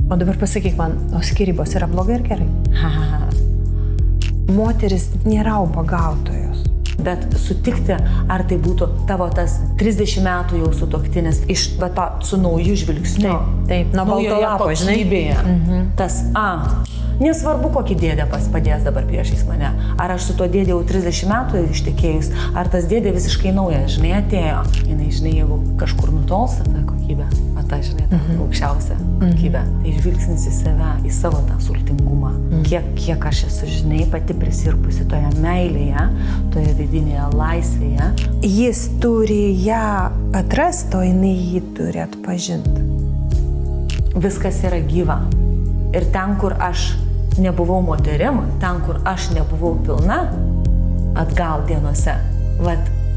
O dabar pasakyk man, o skyrybos yra blogai ir gerai? Moteris nėra ubagautojos. Bet sutikti, ar tai būtų tavo tas 30 metų jau sutuoktinis su nauju žvilgsniu. Taip, nuo balto lapo, žinai. Tas, nesvarbu, kokį dėdę padės dabar priešais mane. Ar aš su tuo dėdė jau 30 metų ištekėjus, ar tas dėdė visiškai naujas, žinai, atėjo. Jinai, žinai, jeigu kažkur nutolsta ta kokybė, ta, žinai, ta aukščiausia kokybė, tai žvilgsnis į save, į savo tą sultingumą. Kiek aš esu, žinai, pati prisirpusi toje meilėje, toje vidinėje laisvėje. Jis turi ją atrasti, o jinai jį turi atpažinti. Viskas yra gyva. Ir ten, kur aš nebuvau moterim, ten, kur aš nebuvau pilna, atgal dienose,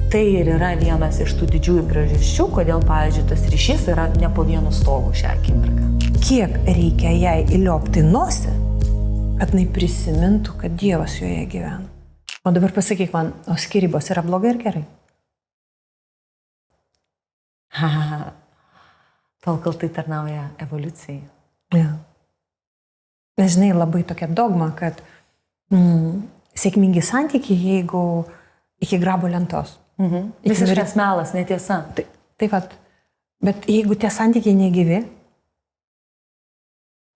tai ir yra vienas iš tų didžiųjų priežasčių, kodėl, pavyzdžiui, tas ryšys yra ne po vienu stogu šią akimirką. Kiek reikia jai įliopti nosį, kad jinai prisimintų, kad Dievas joje gyvena. O dabar pasakyk man, o skyrybos yra blogai ir gerai? Tol, kol tai tarnauja evoliucijai. Ja. Nežinai, labai tokia dogma, kad sėkmingi santykiai, jeigu iki grabo lentos. Visiškas melas, netiesa. Taip pat, bet jeigu tie santykiai negyvi,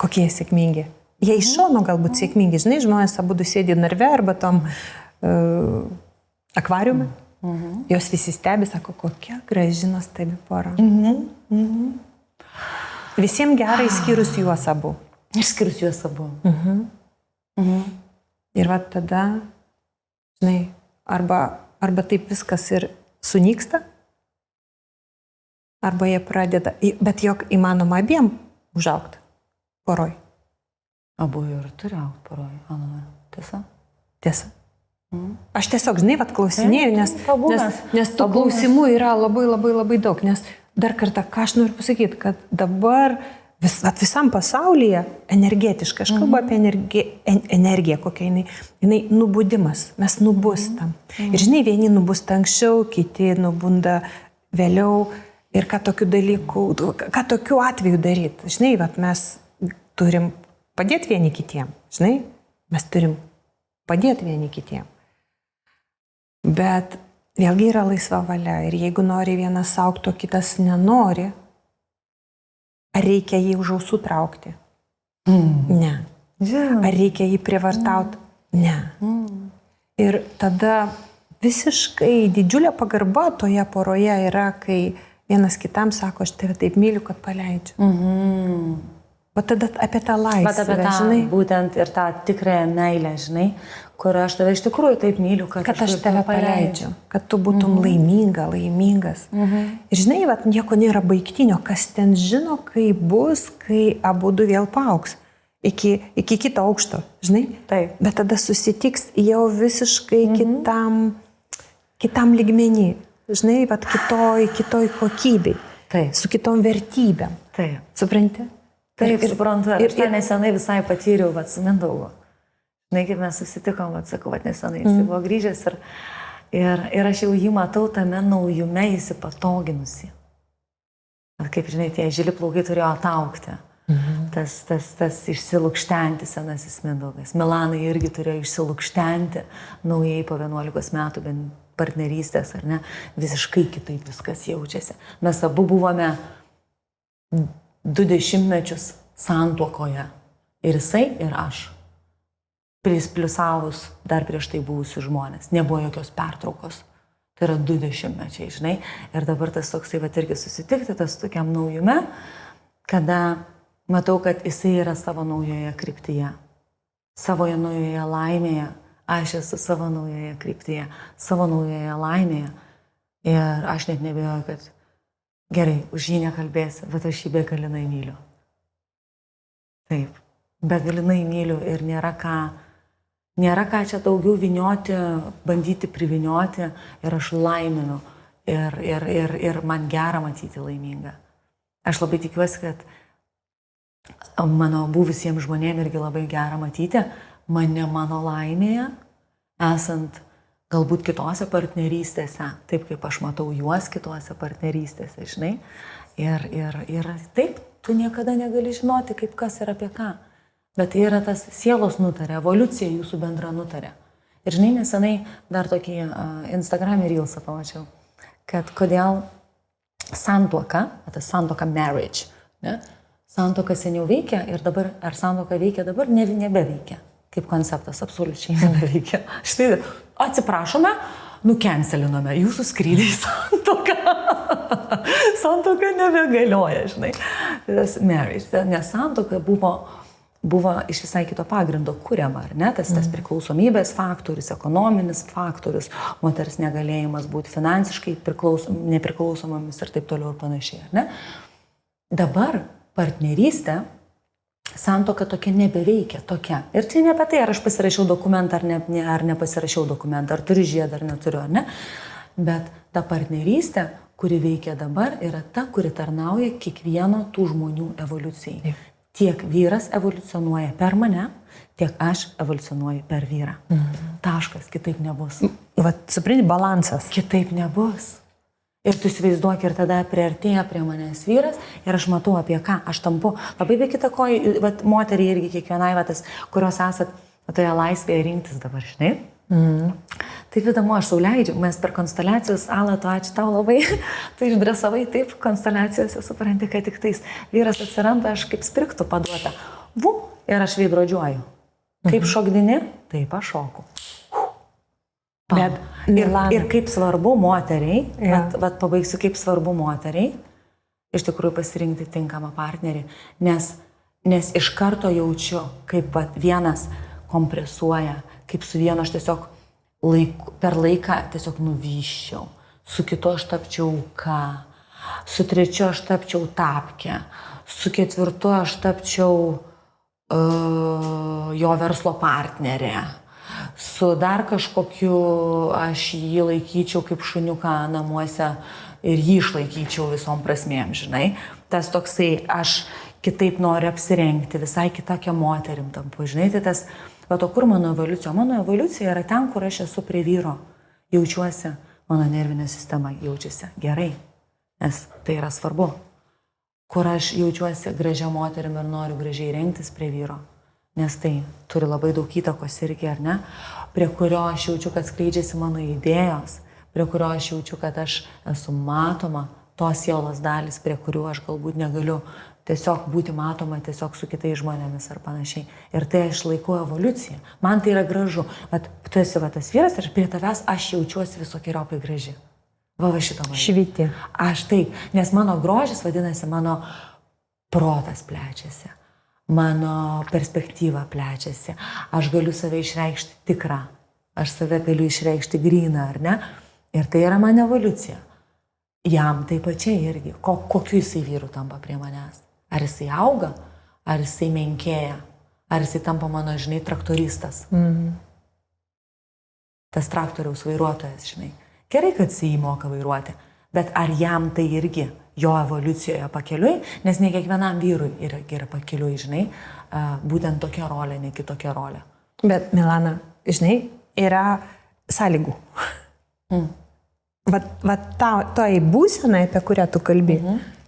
kokie sėkmingi? Jie iš šono galbūt sėkmingi, žinai, žmonės abudu sėdi narve arba tom akvariume, jos visi stebi, sako, kokia graži nuostabi pora. Visiems gerai išskyrus juos abu. Išskyrus juos abu. Ir va tada, žinai, arba taip viskas ir sunyksta, arba jie pradeda, bet jog įmanoma abiem užaugti poroj. Abu ir turi augti poroj, tiesa? Tiesa. Aš tiesiog, žinai, klausinėjau, nes tų klausimų yra labai daug, nes dar kartą, ką aš noriu pasakyti, kad dabar visam pasaulyje energetiškai, aš kalbu apie energiją, kokia jinai nubudimas, mes nubustam. Ir žinai, vieni nubūsta anksčiau, kiti nubunda vėliau ir ką tokių atvejų daryti. Žinai, mes turim padėti vieni kitiem, žinai, mes turim padėti vieni kitiem. Bet vėlgi yra laisva valia ir jeigu nori vienas augti, o kitas nenori, ar reikia jį už ausų traukti? Ne. Ar reikia jį prievartauti? Ne. Ir tada visiškai didžiulė pagarba toje poroje yra, kai vienas kitam sako, aš tave taip myliu, kad paleidžiu. Va tada apie tą laisvę, žinai. Būtent ir tą tikrąją meilę, žinai, kur aš tave iš tikrųjų taip myliu, kad aš tave paleidžiu, kad tu būtum laimingas. Ir žinai, nieko nėra baigtinio, kas ten žino, kaip bus, kai abudu vėl paaugs iki kito aukšto, žinai. Taip. Bet tada susitiks jau visiškai kitam lygmenį, žinai, kitoj kokybei, su kitom vertybėm. Taip. Supranti? Taip, suprantu. Ir aš nesenai visai patyriau, su Mindaugu. Žinai, kaip mes susitikom, sakau, nesenai jis buvo grįžęs ir aš jau jį matau tame naujume įsipatoginusi. Kaip, žinai, tie žili plaukai turėjo ataukti. Tas išsilukštenti senasis Mindaugas. Milanai irgi turėjo išsilukštenti naujai po 11 metų partnerystės, ar ne? Visiškai kitaip viskas jaučiasi. Mes abu buvome 20 mečius santuokoje. Ir jisai, ir aš. Pliusavus dar prieš tai buvusius žmonės. Nebuvo jokios pertraukos. Tai yra 20 mečiai, žinai. Ir dabar tas toksai irgi susitikti, tas tokiam naujume, kada matau, kad jisai yra savo naujoje kryptyje. Savoje naujoje laimėje. Aš esu savo naujoje kryptyje. Savo naujoje laimėje. Ir aš net nebejoju, kad gerai, už jį nekalbėsiu, bet aš jį begalinai myliu. Taip, begalinai myliu ir nėra ką čia daugiau vynioti, bandyti privinioti ir aš laiminu ir man gera matyti laimingą. Aš labai tikiuosi, kad mano buvusiems žmonėms irgi labai gera matyti mane mano laimėje, esant galbūt kitose partnerystėse, taip kaip aš matau juos kitose partnerystėse, žinai. Ir taip, tu niekada negali žinoti, kaip kas ir apie ką. Bet tai yra tas sielos nutarė, evoliucija jūsų bendra nutarė. Ir žinai, nesenai dar tokį Instagram reelsą pamačiau, kad kodėl santuoka, tas santuoka marriage, ne? Santuoka seniau veikia ir dabar, ar santuoka veikia dabar, nebeveikia. Kaip konceptas, absoliučiai nebeveikia. Štai, atsiprašome, nukencelinome jūsų skrydį į santuoką. Santuoka nebegalioja, žinai. Tas marriage, nes santuoka buvo iš visai kito pagrindo kuriama, ar ne? Tas priklausomybės faktorius, ekonominis faktorius, moters negalėjimas būti finansiškai nepriklausomomis ir taip toliau ir panašiai, ar ne? Dabar partnerystė, santuoka tokia nebeveikia, tokia. Ir tai ne apie tai, ar aš pasirašiau dokumentą, ar nepasirašiau dokumentą, ar turiu žiedą, ar neturiu, ar ne. Bet ta partnerystė, kuri veikia dabar, yra ta, kuri tarnauja kiekvieno tų žmonių evoliucijai. Tiek vyras evoliucionuoja per mane, tiek aš evoliucionuoju per vyrą. Taškas, kitaip nebus. Vat, supranti, balansas. Kitaip nebus. Ir tu įsivaizduok, ir tada priartėja prie manęs vyras ir aš matau, apie ką aš tampu. Labai be kita ko, moteriai irgi kiekvienai, kurios esat toje laisvėje rinktis dabar, žinai. Taip įdomu, aš sau leidžiu, mes per konsteliacijos, Ala, tu ačiū tau labai, tu išdresavai taip, konsteliacijose supranti, kad tik tais vyras atsiranda, aš kaip spriktų paduota. Ir aš veidrodžiuoju. Kaip šokdini, taip aš šoku. Bet ir kaip svarbu moteriai, pabaigsiu, kaip svarbu moteriai, iš tikrųjų pasirinkti tinkamą partnerį, nes iš karto jaučiu, kaip vienas kompresuoja, kaip su vienu aš tiesiog per laiką tiesiog nuvyščiau, su kitu aš tapčiau auka, su trečiu aš tapčiau tapkę, su ketvirtu aš tapčiau jo verslo partnerė. Su dar kažkokiu aš jį laikyčiau kaip šuniuką namuose ir jį išlaikyčiau visom prasmėm, žinai. Tas toksai, aš kitaip noriu apsirengti, visai kitokia moterim tampu, žinai. Tai tas, bet o kur mano evoliucija? Mano evoliucija yra ten, kur aš esu prie vyro. Jaučiuosi, mano nervinė sistema jaučiasi gerai, nes tai yra svarbu. Kur aš jaučiuosi gražia moterim ir noriu gražiai rengtis prie vyro. Nes tai turi labai daug įtakos irgi, ar ne, prie kurio aš jaučiu, kad skleidžiasi mano idėjos, prie kurio aš jaučiu, kad aš esu matoma, tos sielos dalis, prie kurių aš galbūt negaliu tiesiog būti matoma tiesiog su kitais žmonėmis ar panašiai. Ir tai aš laikau evoliuciją. Man tai yra gražu. Tu esi tas vyras ir prie tavęs aš jaučiuosi visokiojopai graži. Va šitą man. Švyti. Aš taip, nes mano grožis vadinasi, mano protas plečiasi. Mano perspektyva plečiasi, aš galiu save išreikšti tikrą, aš save galiu išreikšti gryną, ar ne? Ir tai yra mano evoliucija. Jam taip pačiai irgi, kokiu jisai vyrų tampa prie manęs. Ar jisai auga, ar jisai menkėja, ar jisai tampa mano, žinai, traktoristas. Tas traktoriaus vairuotojas, žinai. Gerai, kad jisai moka vairuoti, bet ar jam tai irgi jo evoliucijoje pakeliui, nes ne kiekvienam vyrui yra pakeliui, žinai, būtent tokia rolė, ne kitokia rolė. Bet, Milana, žinai, yra sąlygų. Tai būsenai, apie kurią tu kalbi,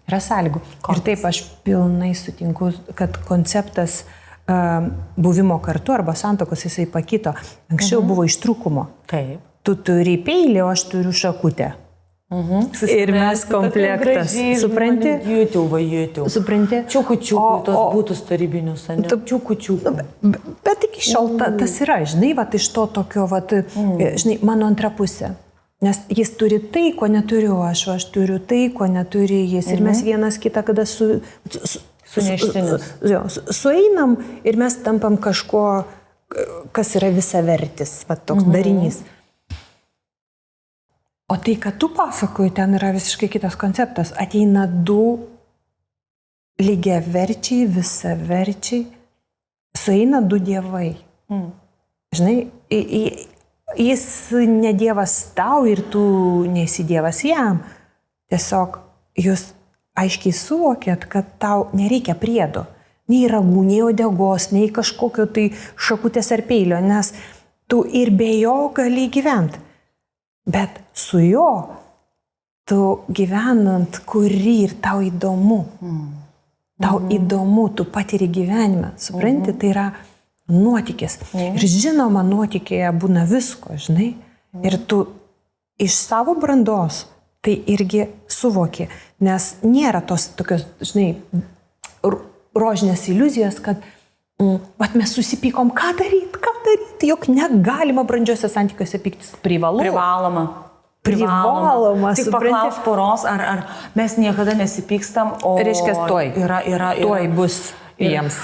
yra sąlygų. Ir taip aš pilnai sutinku, kad konceptas buvimo kartu arba santuokos jisai pakito. Anksčiau buvo iš trūkumo. Taip. Tu turi peilį, o aš turiu šakutę. Ir mes komplektas. Supranti? YouTube. Supranti? Čiukų, tos būtus tarybinius, ne? Čiukų. Bet iki šiol tas yra, žinai, iš to tokio, žinai, mano antra pusė. Nes jis turi tai, ko neturiu aš turiu tai, ko neturi jis. Ir mes vienas kitą, kada sueinam ir mes tampam kažko, kas yra visavertis, toks darinys. O tai, kad tu pasakoji, ten yra visiškai kitas konceptas. Ateina du lygiaverčiai, visaverčiai, sueina du dievai. Žinai, jis ne dievas tau ir tu nesi dievas jam. Tiesiog jūs aiškiai suvokėt, kad tau nereikia priedo. Nei ragų, nei uodegos, nei kažkokio tai šakutės ar peilio, nes tu ir be jo gali gyventi. Bet su jo, tu gyvenant, kurį ir tau įdomu. tau įdomu, tu patiri gyvenime, supranti, tai yra nuotykis. Ir žinoma, nuotykėje būna visko, žinai, ir tu iš savo brandos tai irgi suvoki, nes nėra tos tokios, žinai, rožinės iliuzijos, kad vat mes susipykom, ką daryti, jog negalima brandžiuose santykiuose pyktis. Privaloma. Tik paklaus poros, ar mes niekada nesipykstam, o reiškia, tuoj bus jiems.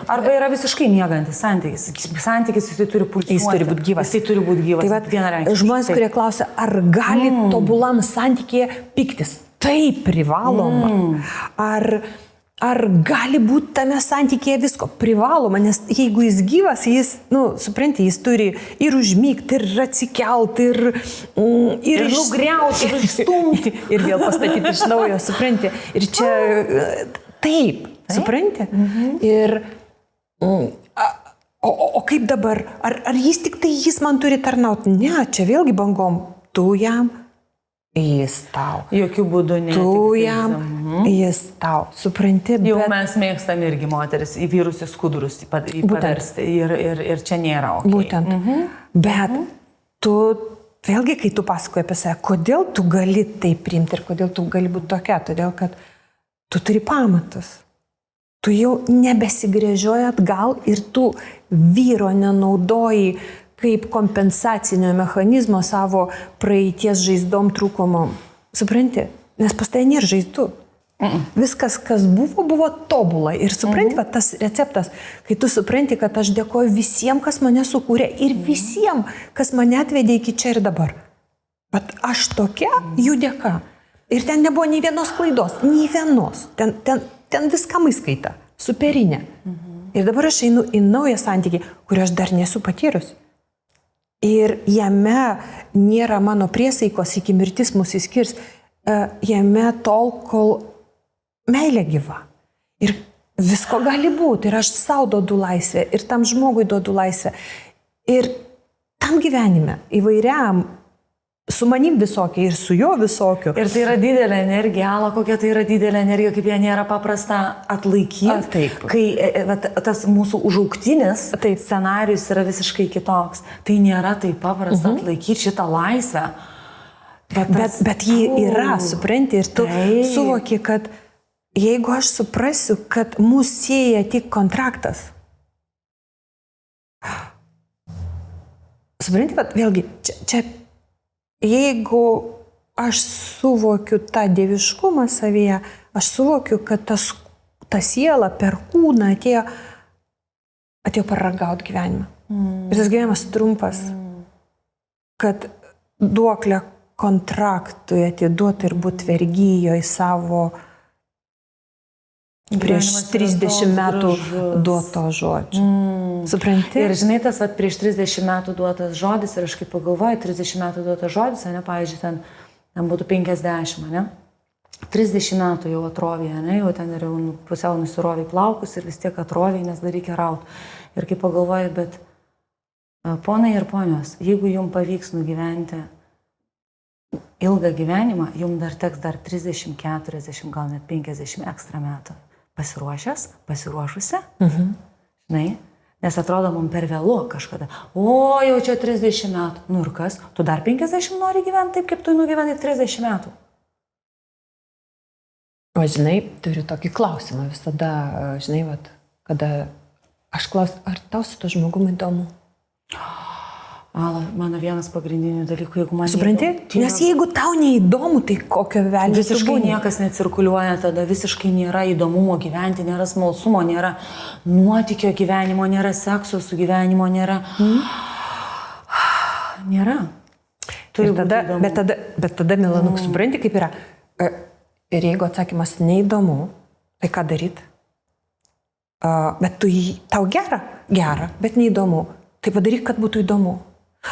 Arba yra visiškai miegantis santykis. Santykis jisai turi pulsuoti. Jis turi būti gyvas. Jisai turi būti gyvas. Tai va, žmonės, kurie klausia, ar gali tobulam santykėje pyktis? Tai privaloma. Ar gali būti tame santykėje visko? Privaloma, nes jeigu jis gyvas, jis, supranti, jis turi ir užmygti, ir atsikelti, ir nugriauti, ir išstumti. Ir vėl pastatyti iš naujo, supranti. Ir čia taip, supranti. Ir o kaip dabar? Ar jis tik tai jis man turi tarnauti? Ne, čia vėlgi bangom. Tu jam. Jis tau. Jokių būdų ne. Tu jam, jis tau. Supranti, bet... Jau mes mėgstam irgi moteris į vyrus į skudurus paversti ir čia nėra. Okay. Būtent. Bet tu, vėlgi, kai tu pasakoji apie save, kodėl tu gali tai priimti ir kodėl tu gali būti tokia, todėl kad tu turi pamatus. Tu jau nebesigrėžioji atgal ir tu vyro nenaudoji kaip kompensacinio mechanizmo savo praeities žaizdom trūkumom. Supranti? Nes pas tai nėra žaizdų. Viskas, kas buvo tobula. Ir supranti, va, tas receptas, kai tu supranti, kad aš dėkoju visiems, kas mane sukūrė ir visiems, kas mane atvedė iki čia ir dabar. Bet aš tokia jų dėka. Ir ten nebuvo nei vienos klaidos, nei vienos. Ten viskam įskaita. Superinė. Ir dabar aš einu į naują santykį, kurį aš dar nesu patyrus. Ir jame nėra mano priesaikos, iki mirtis mus įskirs, jame tol, kol meilė gyva. Ir visko gali būti. Ir aš savo duodu laisvę, ir tam žmogui duodu laisvę. Ir tam gyvenime, įvairiam, su manim visokia ir su juo visokiu. Ir tai yra didelė energija, kokia tai yra didelė energija, kaip ją nėra paprasta atlaikyti. Taip. Kai tas mūsų užaugtinis scenarijus yra visiškai kitoks. Tai nėra taip paprasta atlaikyti šitą laisvę. Bet ji yra, supranti, ir tu suvoki, kad jeigu aš suprasiu, kad mūsų sieja tik kontraktas. Supranti, kad vėlgi, čia jeigu aš suvokiu tą dieviškumą savyje, aš suvokiu, kad ta siela per kūną atėjo paragauti gyvenimą. Ir tas gyvenimas trumpas, kad duoklę kontraktui atiduoti ir būti vergyjoje savo prieš 30 metų duoto žodžio. Supranti? Ir žinai, tas prieš 30 metų duotas žodis, ir aš kaip pagalvoju, 30 metų duotas žodis, pavyzdžiui, ten būtų 50, ne? 30 metų jau atrovėje, ne? Jau ten yra pusiau nusirovė plaukus ir vis tiek atrovėje, nes dar reikia rauti. Ir kaip pagalvoju, bet ponai ir ponios, jeigu jums pavyks nugyventi ilgą gyvenimą, jums dar teks dar 30, 40, gal net 50 ekstra metų. Pasiruošusi, žinai, nes atrodo mums per vėlu kažkada. O, jau čia 30 metų. Nu ir kas? Tu dar 50 nori gyventi taip, kaip tu nugyvenai 30 metų? O žinai, turiu tokį klausimą visada, žinai, kada aš klausiu, ar tau su to žmogum įdomu? Mano vienas pagrindinių dalykų, jeigu man... Supranti? Nes jeigu tau neįdomu, tai kokio velnio... Visiškai niekas necirkuliuoja, tada visiškai nėra įdomumo gyventi, nėra smalsumo, nėra nuotykio gyvenimo, nėra sekso su gyvenimo, nėra... Nėra. Bet tada, Milanuk, supranti, kaip yra. Ir jeigu atsakymas neįdomu, tai ką daryti? Bet tau gera, bet neįdomu. Tai padaryk, kad būtų įdomu.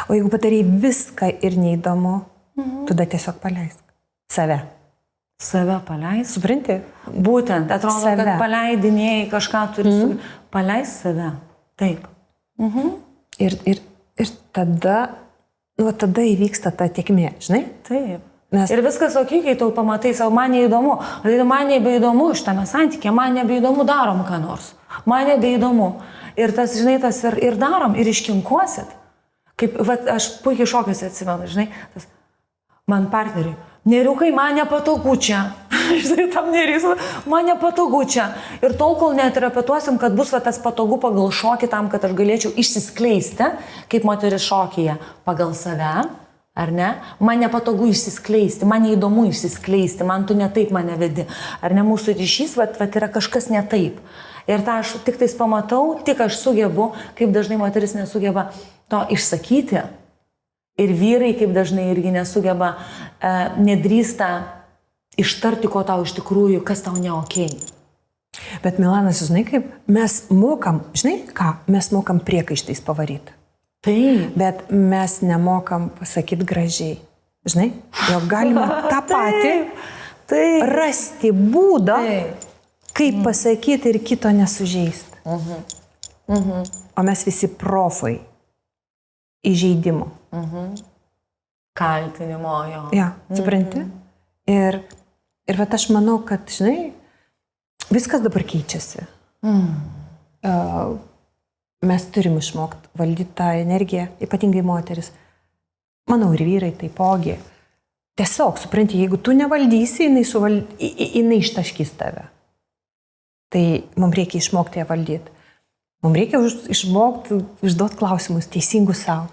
O jeigu padarai viską ir neįdomu, tada tiesiog paleisk save. Save paleisk? Supranti? Būtent, atrodo, kad paleidinėjai kažką turi paleisk save. Taip. Ir tada įvyksta ta tėkmė, žinai? Taip. Ir viskas ok, kai tu pamatai savo, man neįdomu. Man nebeįdomu šitame santykė, man nebeįdomu darom ką nors. Man nebeįdomu. Ir tas, žinai, tas ir darom, ir iškinkuosit. Kaip, va, aš puikiai šokiuosi atsimenu, žinai, tas man partneriui. Neriukai, man nepatogu čia. Žinai, tam nerysu, man nepatogu čia. Ir tol, kol neatrapetuosim, kad bus va, tas patogu pagal šokį tam, kad aš galėčiau išsiskleisti, kaip moteris šokyje pagal save. Ar ne? Man nepatogu išsiskleisti, man neįdomu išsiskleisti, man tu ne taip mane vedi. Ar ne, mūsų ryšys, vat yra kažkas ne taip. Ir tą aš tik tais pamatau, tik aš sugebu, kaip dažnai moteris nesugeba to išsakyti. Ir vyrai, kaip dažnai irgi nesugeba, nedrįsta ištarti, ko tau iš tikrųjų, kas tau neokei. Bet Milanas, žinai kaip, mes mokam, žinai ką, mes mokam priekaištais pavaryti. Taip. Bet mes nemokam pasakyti gražiai. Žinai, jau galima tą patį rasti būdą, kaip pasakyti ir kito nesužeisti. O mes visi profai įžeidimo. Kaltinimo jo. Ja, supranti? Ir vat aš manau, kad, žinai, viskas dabar keičiasi. Mes turim išmokti valdyti tą energiją, ypatingai moteris. Manau, ir vyrai taipogi. Tiesiog, supranti, jeigu tu nevaldysi, jinai ištaškys tave. Tai mums reikia išmokti ją valdyti. Mums reikia išmokti užduoti klausimus teisingus savo.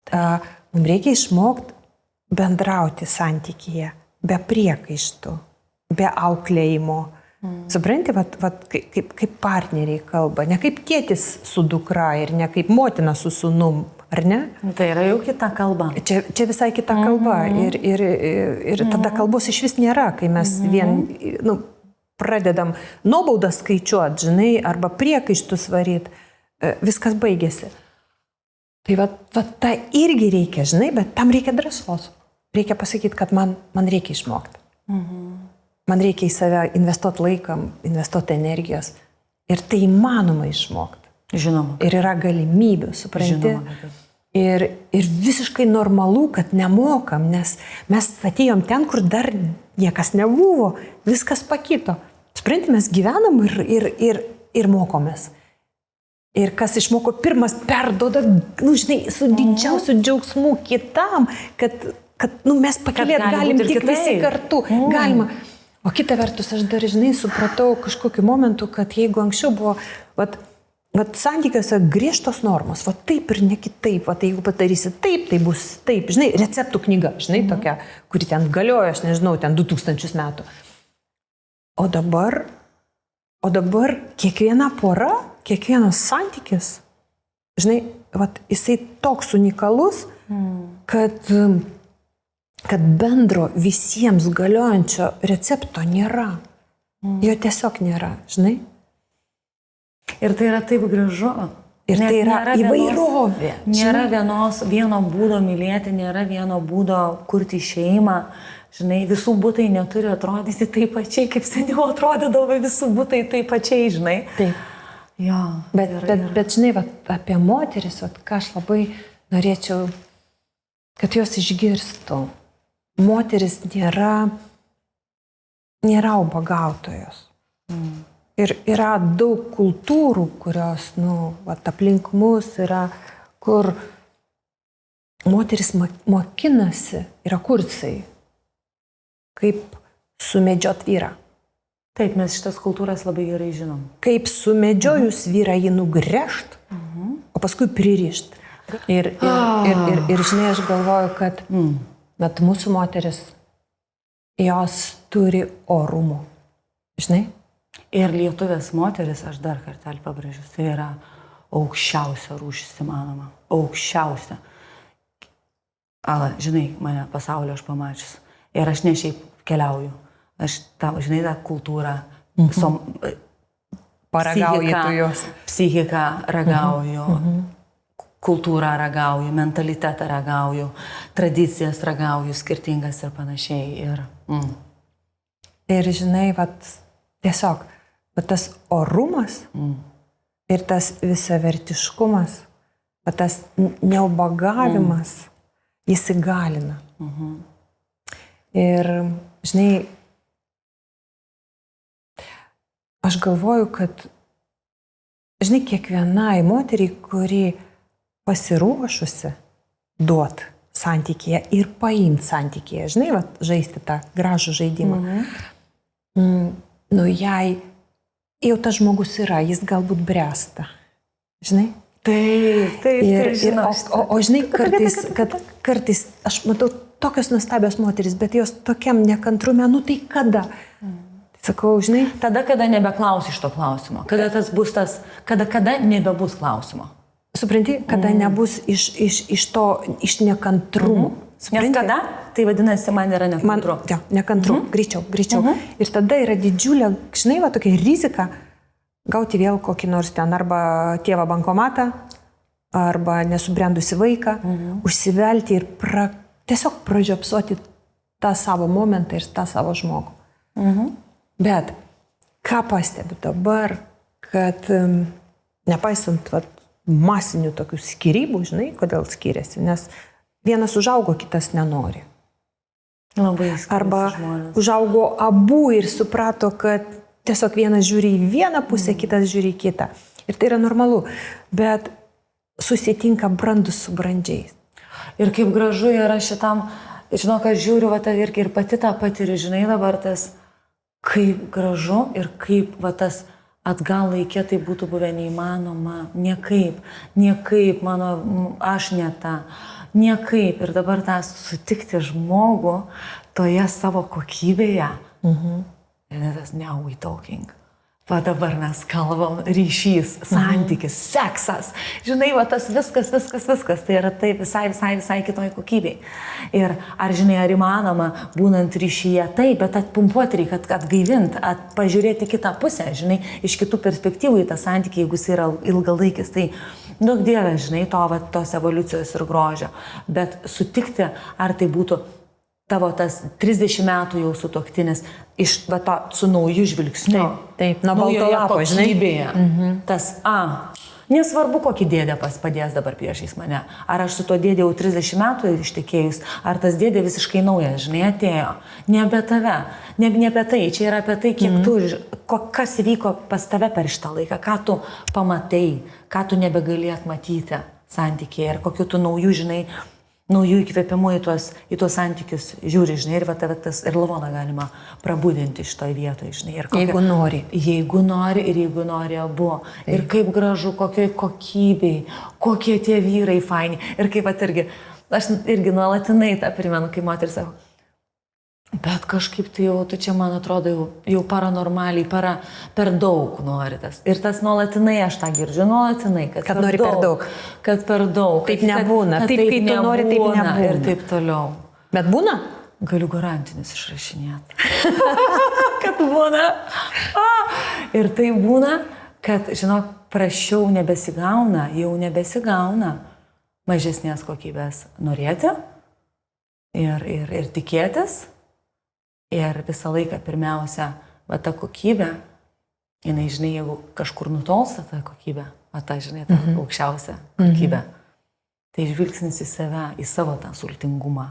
Mums reikia išmokti bendrauti santykyje, be priekaištų, be auklėjimo. Supranti, kaip partneriai kalba, ne kaip tėtis su dukra ir ne kaip motina su sūnum, ar ne? Tai yra jau kita kalba. Čia visai kita kalba ir tada kalbos iš vis nėra, kai mes vien pradedam nuobaudą skaičiuoti, žinai, arba priekaištus varyti, viskas baigėsi. Tai ta irgi reikia, žinai, bet tam reikia drąsos. Reikia pasakyti, kad man reikia išmokti. Man reikia į save investuoti laiką, investuoti energijos. Ir tai įmanoma išmokti. Žinoma. Ir yra galimybių, supranti. Žinoma. Ir visiškai normalu, kad nemokam, nes mes atėjom ten, kur dar niekas nebuvo. Viskas pakito. Supranti, mes gyvenam ir mokomės. Ir kas išmoko pirmas, perduoda, žinai, su didžiausiu džiaugsmu kitam, kad mes pakilėt galim tik visi kartu. Galima. O kita vertus, aš dar, žinai, supratau kažkokiu momentu, kad jeigu anksčiau buvo, vat santykiuose griežtos normos, taip ir ne kitaip, jeigu padarysi taip, tai bus taip, žinai, receptų knyga, žinai, tokia, kuri ten galiojo, aš nežinau, ten 2000 metų. O dabar kiekviena pora, kiekvienas santykis, žinai, jisai toks unikalus, kad bendro visiems galiojančio recepto nėra. Jo tiesiog nėra, žinai. Ir tai yra taip gražu. Ir tai yra įvairovė. Nėra vieno būdo mylėti, nėra vieno būdo kurti šeimą. Žinai, visų būtai neturi atrodyti taip pačiai, kaip seniau atrodydavo visų būtai taip pačiai, žinai. Taip. Jo. Bet žinai, apie moteris, ką aš labai norėčiau, kad jos išgirstų. Moteris nėra ubagautojos. Ir yra daug kultūrų, kurios, aplink mus yra, kur moteris mokinasi, yra kursai, kaip sumedžiot vyrą. Taip, mes šitas kultūras labai gerai žinom. Kaip sumedžiojus vyrą jį nugręžt, o paskui pririšt. Ir žinai, aš galvoju, kad bet mūsų moteris, jos turi orumo. Žinai? Ir lietuvės moteris, aš dar kartelį pabrėžiu, tai yra aukščiausia rūšis įmanoma. Aukščiausia. Žinai, mane pasaulio aš pamačius. Ir aš ne šiaip keliauju. Aš žinai, tą kultūrą, psichiką ragauju. Kultūrą ragauju, mentalitetą ragauju, tradicijas ragauju, skirtingas ir panašiai. Ir žinai, tiesiog, tas orumas ir tas visavertiškumas, tas neubagavimas, jis įgalina. Ir, žinai, aš galvoju, kad, žinai, kiekvienai moteriai, kuri pasiruošusi duot santykėje ir paimti santykėje, žinai, va, žaisti tą gražų žaidimą. Nu, jai jau tas žmogus yra, jis galbūt bręsta, žinai? Taip, žinau. O žinai, kartais aš matau tokios nuostabios moteris, bet jos tokiam nekantrume, nu tai kada? Sakau, žinai? Tada, kada nebeklausi iš to klausimo. Kada tas bus tas, kada nebebus klausimo. Supranti, kada nebus iš nekantrumo. Nes kada, tai vadinasi, man yra nekantru. Nekantru, greičiau. Ir tada yra didžiulė, žinai, va, tokia rizika gauti vėl kokį nors ten arba tėvą bankomatą, arba nesubrendusi vaiką, užsivelti ir tiesiog pražiopsoti tą savo momentą ir tą savo žmogų. Bet ką pastebiu dabar, kad nepaisant masinių tokių skyrybų, žinai, kodėl skiriasi, nes vienas užaugo, kitas nenori. Labai skiriasi arba žmonės. Užaugo abu ir suprato, kad tiesiog vienas žiūri į vieną pusę, kitas žiūri į kitą. Ir tai yra normalu, bet susitinka brandus su brandžiais. Ir kaip gražu yra šitam, žinau, kad žiūriu, va, ir pati tą patiri, žinai, dabar tas, kaip gražu ir kaip va, tas atgal laikė tai būtų buvę neįmanoma, niekaip, aš ne ta, niekaip. Ir dabar tą sutikti žmogų toje savo kokybėje. Ir tas now we talking. Va dabar mes kalbam, ryšys, santykis, seksas. Žinai, va tas viskas. Tai yra taip visai kitoj kokybei. Ir ar žinai, ar įmanoma būnant ryšyje taip, bet atpumpuoti reikia, atgaivinti, pažiūrėti kitą pusę, žinai, iš kitų perspektyvų į tą santykį, jeigu jis yra ilgalaikis. Tai daug dievė, žinai, tos evoliucijos ir grožio. Bet sutikti, ar tai būtų tavo tas 30 metų jau sutuoktinis su nauju žvilgsniu. Taip, nuo balto lapo, žinai. Tas, nesvarbu, kokį dėdę padės dabar priešais mane. Ar aš su to dėdė jau 30 metų ištekėjus, ar tas dėdė visiškai naujas, žinai, atėjo. Ne apie tave, ne apie tai, čia yra apie tai, kiek tu, kas vyko pas tave per šitą laiką, ką tu pamatai, ką tu nebegali atmatyti santykiai ir kokiu tu naujų, žinai, naujų įkvėpimų į tuos santykius žiūri, žinai, ir tas ir lavoną galima prabudinti šitoje vietoje, žinai. Jeigu nori. Jeigu nori ir jeigu nori abu. Taip. Ir kaip gražu, kokioj kokybei, kokie tie vyrai faini. Ir kaip aš irgi nuolatinai tą primenu, kai moteris sako, bet kažkaip tai jau, tu čia, man atrodo, jau paranormaliai, per daug nori tas. Ir tas nuolatinai, aš tą girdžiu, nuolatinai, kad nori per daug. Kad per daug. Taip nebūna. Taip, kai tu nori, taip nebūna. Ir taip toliau. Bet būna? Galiu garantinis išrašinėti. Kad būna. Ir tai būna, kad, žinok, prašiau jau nebesigauna mažesnės kokybės norėti ir tikėtis. Ir visą laiką pirmiausia, va ta kokybė, jinai, žinai, jeigu kažkur nutolsta ta kokybė, va ta, žinai, ta aukščiausia kokybė, tai žvilgsnis į save, į savo tą sultingumą.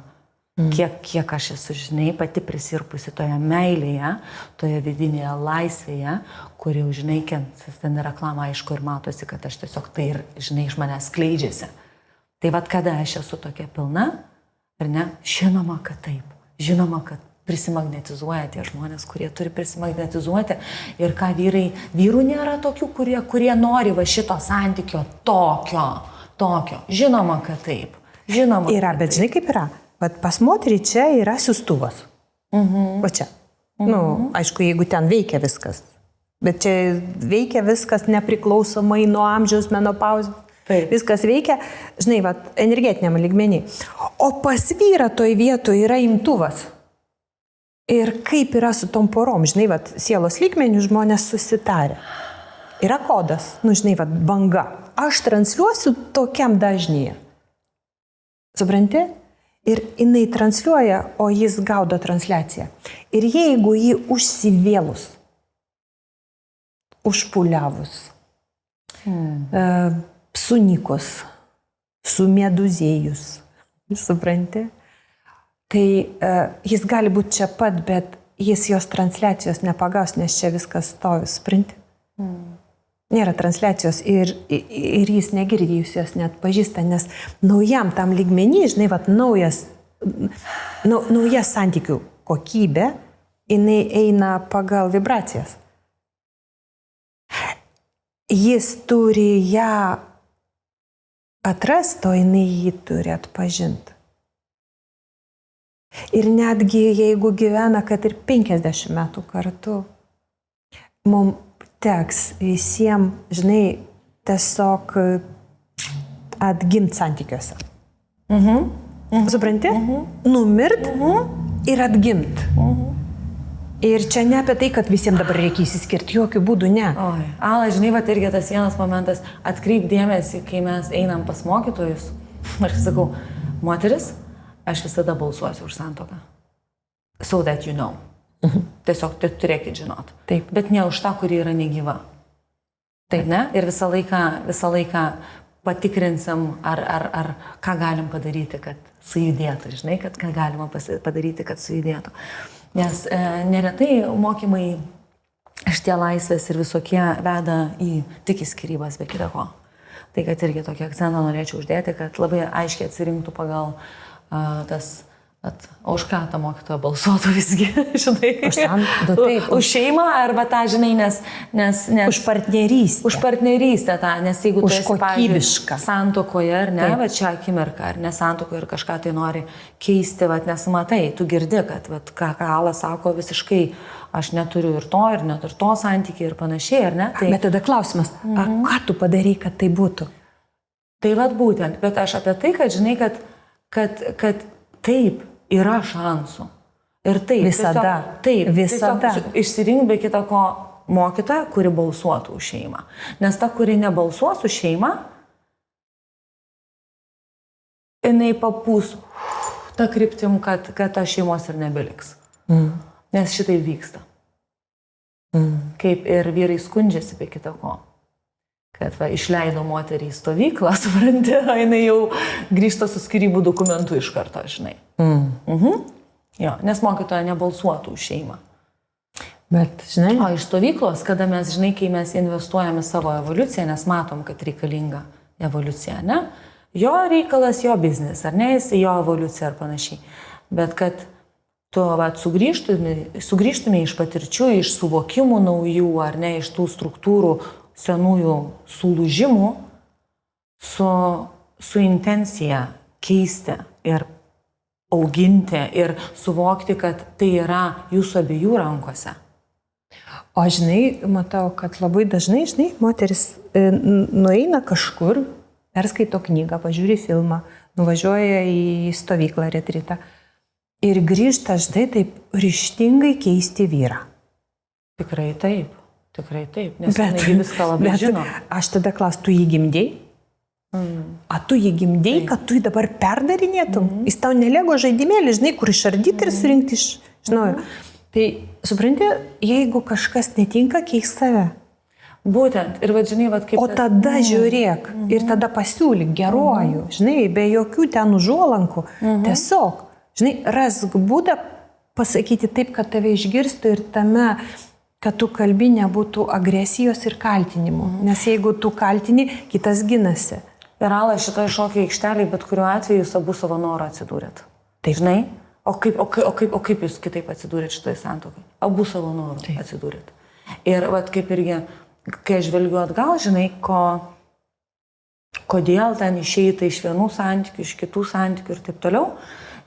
Kiek aš esu, žinai, pati prisirpusi toje meilėje, toje vidinėje laisvėje, kur jau, žinai, ten yra reklama, aišku, ir matosi, kad aš tiesiog tai ir, žinai, iš manęs skleidžiasi. Tai va, kada aš esu tokia pilna, ar ne, žinoma, kad taip, žinoma, kad prisimagnetizuoja tie žmonės, kurie turi prisimagnetizuoti. Ir ką vyrų nėra tokių, kurie nori va šito santykio tokio. Žinoma, kad taip. Žinoma, yra, bet žinai kaip yra. Bet pas moterį čia yra siųstuvas. Va čia. Aišku, jeigu ten veikia viskas. Bet čia veikia viskas nepriklausomai nuo amžiaus, menopauzės. Viskas veikia, žinai, va, energetiniam lygmenį. O pas vyrą toj vietoje yra imtuvas. Ir kaip yra su tom porom, žinai, vat, sielos lygmenių žmonės susitarė. Yra kodas, žinai, vat, banga. Aš transliuosiu tokiam dažnyje. Supranti? Ir jinai transliuoja, o jis gaudo transliaciją. Ir jeigu jį užsivėlus, užpuliavus, sunikus, sumeduzėjus, supranti? tai jis gali būti čia pat, bet jis jos transliacijos nepagaus, nes čia viskas stovi, supranti. Nėra transliacijos ir jis negirdi, jūs jos net pažįsta, nes naujam tam lygmenį, žinai, vat, nauja santykių kokybė, jinai eina pagal vibracijas. Jis turi ją atrasti, o jinai jį turi atpažinti. Ir netgi jeigu gyvena, kad ir 50 metų kartu, mums teks visiems, žinai, tiesiog atgimti santykiuose. Supranti? Numirt ir atgimti. Ir čia ne apie tai, kad visiems dabar reikia įsiskirti, jokių būdų ne. Oi, Ala, žinai, va irgi tas vienas momentas, atkreip dėmesį, kai mes einam pas mokytojus, aš sakau, moteris, aš visada balsuosiu už santuoką. So that you know. Tiesiog turėkit žinot. Taip. Bet ne už tą, kuri yra negyva. Taip, ne? Ir visą laiką patikrinsim, ar ką galim padaryti, kad sujudėtų. Žinai, kad ką galima padaryti, kad sujudėtų. Nes neretai mokymai šitie laisvės ir visokie veda tik į skyrybas, be kita ko. Tai kad irgi tokį akcentą norėčiau uždėti, kad labai aiškiai atsirinktų pagal už ką ta mokytoja balsuotų visgi, žinai. Už šeimą arba tą, žinai, nes už partnerystę. Už partnerystę tą, nes jeigu už tu esi, pavyzdžiui, santuokoje, ar ne, bet čia akimirką, ar ne santuokoje ir kažką tai nori keisti, nes matai, tu girdi, kad ką Ala sako visiškai, aš neturiu ir net ir to santykiai ir panašiai, ar ne? Tai... Bet tada klausimas, ką tu padarai, kad tai būtų? Tai būtent, bet aš apie tai, kad žinai, kad taip yra šansų. Ir taip. Visada. Taip. Visada. Išsirink be kita ko mokytoją, kuri balsuotų už šeimą. Nes ta, kuri nebalsuos už šeimą, jinai papūs tą kryptim, kad ta šeimos ir nebeliks. Nes šitai vyksta. Kaip ir vyrai skundžiasi be kita ko. Kad išleido moterį į stovyklą, supranti, jinai jau grįžta su skyrybų dokumentu iš karto, žinai. Jo, nes mokytoja nebalsuotų už šeimą. Bet, žinai. O iš stovyklos, kada mes, žinai, kai mes investuojame savo evoliuciją, nes matom, kad reikalinga evoliucija, ne? Jo reikalas, jo biznis, ar ne, jis jo evoliucija ar panašiai. Bet kad tu sugrįžtume iš patirčių, iš suvokimų naujų, ar ne, iš tų struktūrų, senųjų sulūžimų su intencija keisti ir auginti ir suvokti, kad tai yra jūsų abiejų rankose. O žinai, matau, kad labai dažnai, žinai, moteris nueina kažkur, perskaito knygą, pažiūri filmą, nuvažiuoja į stovyklą retritą ir grįžta, žinai, taip ryžtingai keisti vyrą. Tikrai taip. Tikrai taip, nes jinai viską labai žino. Aš tada klausiu, tu jį gimdėjai? A tu jį gimdėjai, kad tu jį dabar perdarinėtum? Jis tau nelego žaidimėlį, žinai, kur išardyti ir surinkti iš naujo. Tai, supranti, jeigu kažkas netinka, keik save. Būtent, ir žinai, kaip... O tada žiūrėk ir tada pasiūlyk geruoju, žinai, be jokių ten užuolankų. Tiesiog, žinai, rask būdą pasakyti taip, kad tave išgirstų ir tame... kad tu kalbi nebūtų agresijos ir kaltinimų. Nes jeigu tu kaltini, kitas ginasi. Ir Ala, šitoje šokio aikštelėje, bet kuriuo atveju jūs abu savo norą atsidūrėt. Tai žinai, o kaip jūs kitaip atsidūrėt šitoje santuokai? Abu savo norą atsidūrėt. Ir kaip irgi, kai aš žvelgiu atgal, žinai, kodėl ten išeita iš vienų santykių, iš kitų santykių ir taip toliau.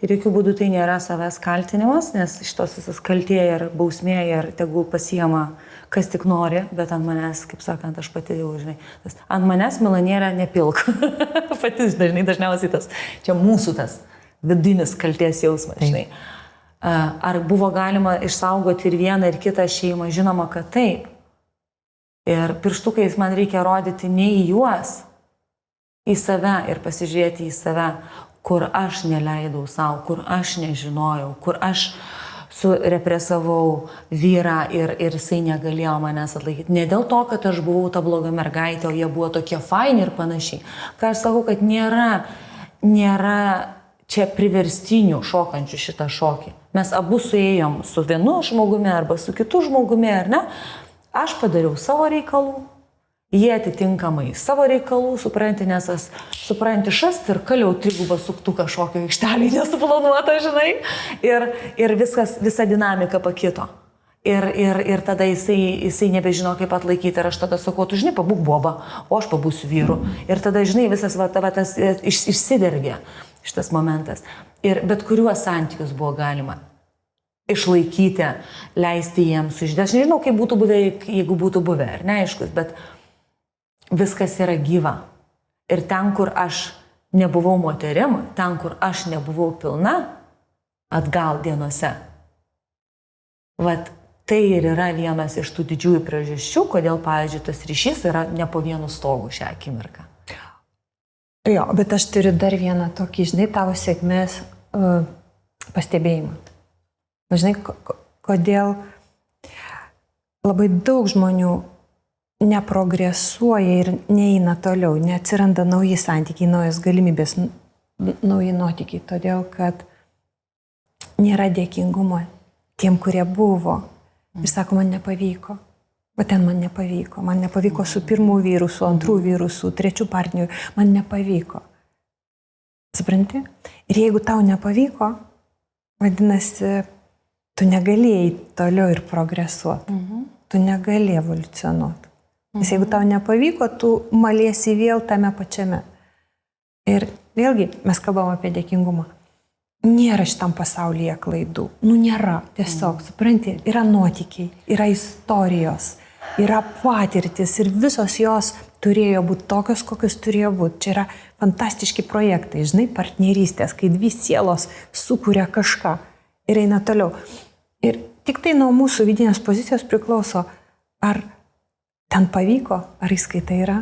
Ir jokių būdų tai nėra savęs kaltinimas, nes šitos visas kaltėja ir bausmėja ir tegul pasiema, kas tik nori, bet ant manęs, kaip sakant, aš pati jau, žinai, ant manęs milanėlę nepilk. Pati dažniausiai tas, čia mūsų tas vidinis kaltės jausmas, žinai. Ar buvo galima išsaugoti ir vieną, ir kitą šeimą? Žinoma, kad taip. Ir pirštukais man reikia rodyti ne į juos, į save ir pasižiūrėti į save, kur aš neleidau savo, kur aš nežinojau, kur aš surepresavau vyrą ir jisai negalėjo manęs atlaikyti. Ne dėl to, kad aš buvau ta bloga mergaitė, o jie buvo tokie faini ir panašiai. Ką aš sakau, kad nėra čia priverstinių šokančių šitą šokį. Mes abu suėjom su vienu žmogumi arba su kitu žmogumi, ar ne? Aš padariau savo reikalų, jie atitinkamai savo reikalų, supranti, nes aš supranti šast ir kaliau trigubą suktuką šokio aikštelį nesuplanuota, žinai, ir visa dinamika pakito. Ir tada jisai nebežino, kaip atlaikyti, ir aš tada sakau, tu žinai, pabūk bobą, o aš pabūsiu vyru. Ir tada, žinai, visas tas išsidergė šitas momentas. Ir bet kuriuos santykius buvo galima išlaikyti, leisti jiems sužydėti. Aš nežinau, kaip būtų buvę, jeigu būtų buvę, ar neaiškus, bet viskas yra gyva. Ir ten, kur aš nebuvau moterim, ten, kur aš nebuvau pilna, atgal dienose. Vat tai ir yra vienas iš tų didžiųjų priežasčių, kodėl, pavyzdžiui, tas ryšys yra ne po vienu stogu šią akimirką. Jo, bet aš turiu dar vieną tokį, žinai, tavo sėkmės pastebėjimą. Žinai, kodėl labai daug žmonių neprogresuoja ir neina toliau, neatsiranda nauji santykiai, naujos galimybės, nauji nuotykiai, todėl kad nėra dėkingumo tiem, kurie buvo. Ir sako, man nepavyko. O ten man nepavyko. Man nepavyko su pirmu vyru, su antru vyru, su trečiu partneriu. Man nepavyko. Supranti? Ir jeigu tau nepavyko, vadinasi, tu negalėjai toliau ir progresuoti. Tu negalėjai evoliucionuoti. Nes jeigu tau nepavyko, tu malėsi vėl tame pačiame. Ir vėlgi mes kalbam apie dėkingumą. Nėra šitam pasaulyje klaidų. Nėra. Tiesiog, supranti, yra nuotykiai, yra istorijos, yra patirtis ir visos jos turėjo būti tokios, kokios turėjo būti. Čia yra fantastiški projektai, žinai, partnerystės, kai dvi sielos sukuria kažką ir eina toliau. Ir tik tai nuo mūsų vidinės pozicijos priklauso, ar ten pavyko, ar įskaita yra,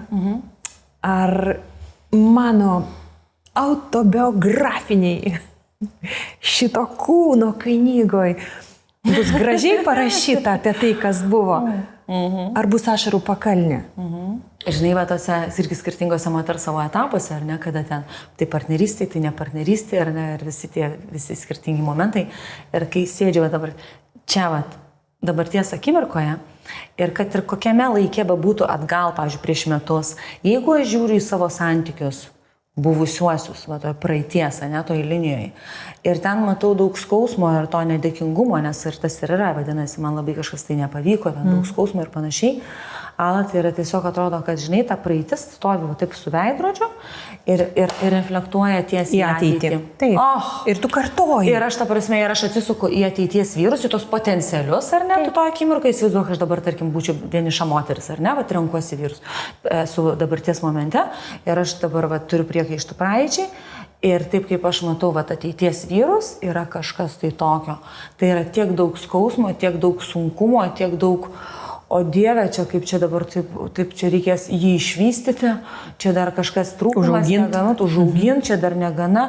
ar mano autobiografiniai šito kūno knygoj bus gražiai parašyta apie tai, kas buvo. Ar bus ašarų pakalnė. Žinai, va, tose irgi skirtingose moters savo etapuose, ar ne, kada ten tai partnerystė, tai ne partnerystė, ar ne, ir visi skirtingi momentai. Ir kai sėdžiu dabar čia, va, dabarties akimirkoje, ir kad ir kokiame laike bebūtų atgal, pavyzdžiui, prieš metus, jeigu aš žiūriu į savo santykius, buvusiuosius, va, toje praeities, ne, toje linijoje. Ir ten matau daug skausmo ir to nedėkingumo, nes ir tas ir yra, vadinasi, man labai kažkas tai nepavyko, ten daug skausmo ir panašiai. Tai yra tiesiog atrodo, kad, žinai, ta praeitis stovi taip su veidrodžiu ir reflektuoja ties į ateitį. Taip. Ir tu kartoji. Ir aš, ta prasme, ir aš atsisuku į ateities vyrus, į tos potencialius, ar ne, tu to akimirką įsivaizduoju, aš dabar, tarkim, būčiau vieniša moteris, ar ne, va, renkuosi vyrus su dabarties momente ir aš dabar, va, turiu priekaištų praeičiai. Ir taip kaip aš matau, va, ateities vyrus yra kažkas tai tokio. Tai yra tiek daug skausmo, tiek daug sunkumo, tiek daug, o Dieve, čia kaip čia dabar taip čia reikės jį išvystyti, čia dar kažkas trūkumas, negana, užauginti, čia dar negana,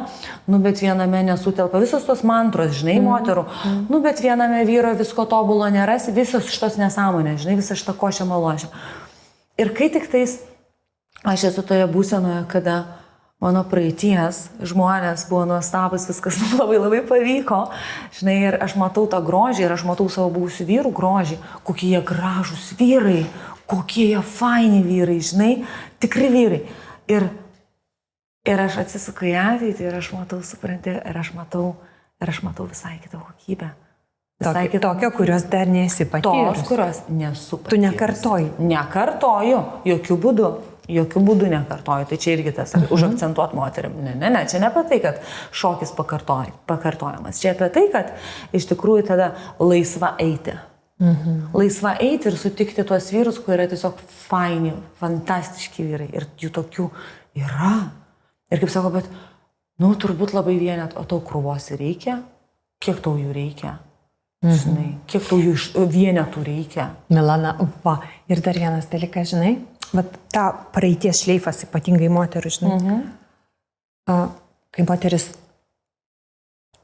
bet viename nesutelpa. Visos tos mantros, žinai, moterų, bet viename vyro visko tobulo nerasi, visos šitos nesąmonės, žinai, visą šitą košę malošę. Ir kai tik tais aš esu toje būsenoje, kada mano praeities žmonės buvo nuostabus, viskas labai labai pavyko, žinai, ir aš matau tą grožį, ir aš matau savo buvusių vyrų grožį, kokie jie gražūs vyrai, kokie jie faini vyrai, žinai, tikri vyrai. Ir aš atsisuku į ateitį ir aš matau, supranti, ir aš matau visai kitą kokybę. Tokio, kurios dar nesi patyrus. Tos, kurios nesu patyrus. Tu nekartoji. Nekartoju, jokių būdų nekartoju. Tai čia irgi tas, užakcentuot moterim. Ne, čia ne apie tai, kad šokis pakartojamas. Čia apie tai, kad iš tikrųjų tada laisva eiti. Laisva eiti ir sutikti tuos vyrus, kurie yra tiesiog faini, fantastiški vyrai. Ir jų tokių yra. Ir kaip sako, bet, turbūt labai vienet, o tau krūvos reikia? Kiek tau jų reikia? Žinai, kiek tau jų vienetų reikia? Milana, va, ir dar vienas dalykas, žinai, va, ta praeities šleifas, ypatingai moterų, žinai, kai moteris,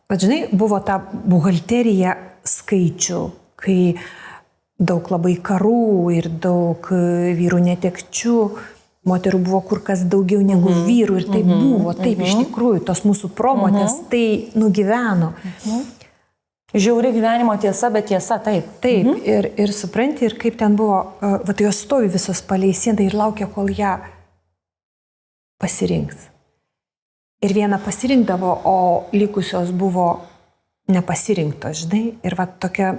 va, žinai, buvo ta buhalterija skaičių, kai daug labai karų ir daug vyrų netekčių moterų buvo kur kas daugiau negu vyrų ir tai buvo, taip iš tikrųjų, tos mūsų promotės tai nugyveno. Žiauri gyvenimo tiesa, bet tiesa, taip. Taip, ir supranti, ir kaip ten buvo, vat jos stovi visos palei sieną ir laukia, kol ją pasirinks. Ir viena pasirinkdavo, o likusios buvo nepasirinktos, žinai, ir va tokia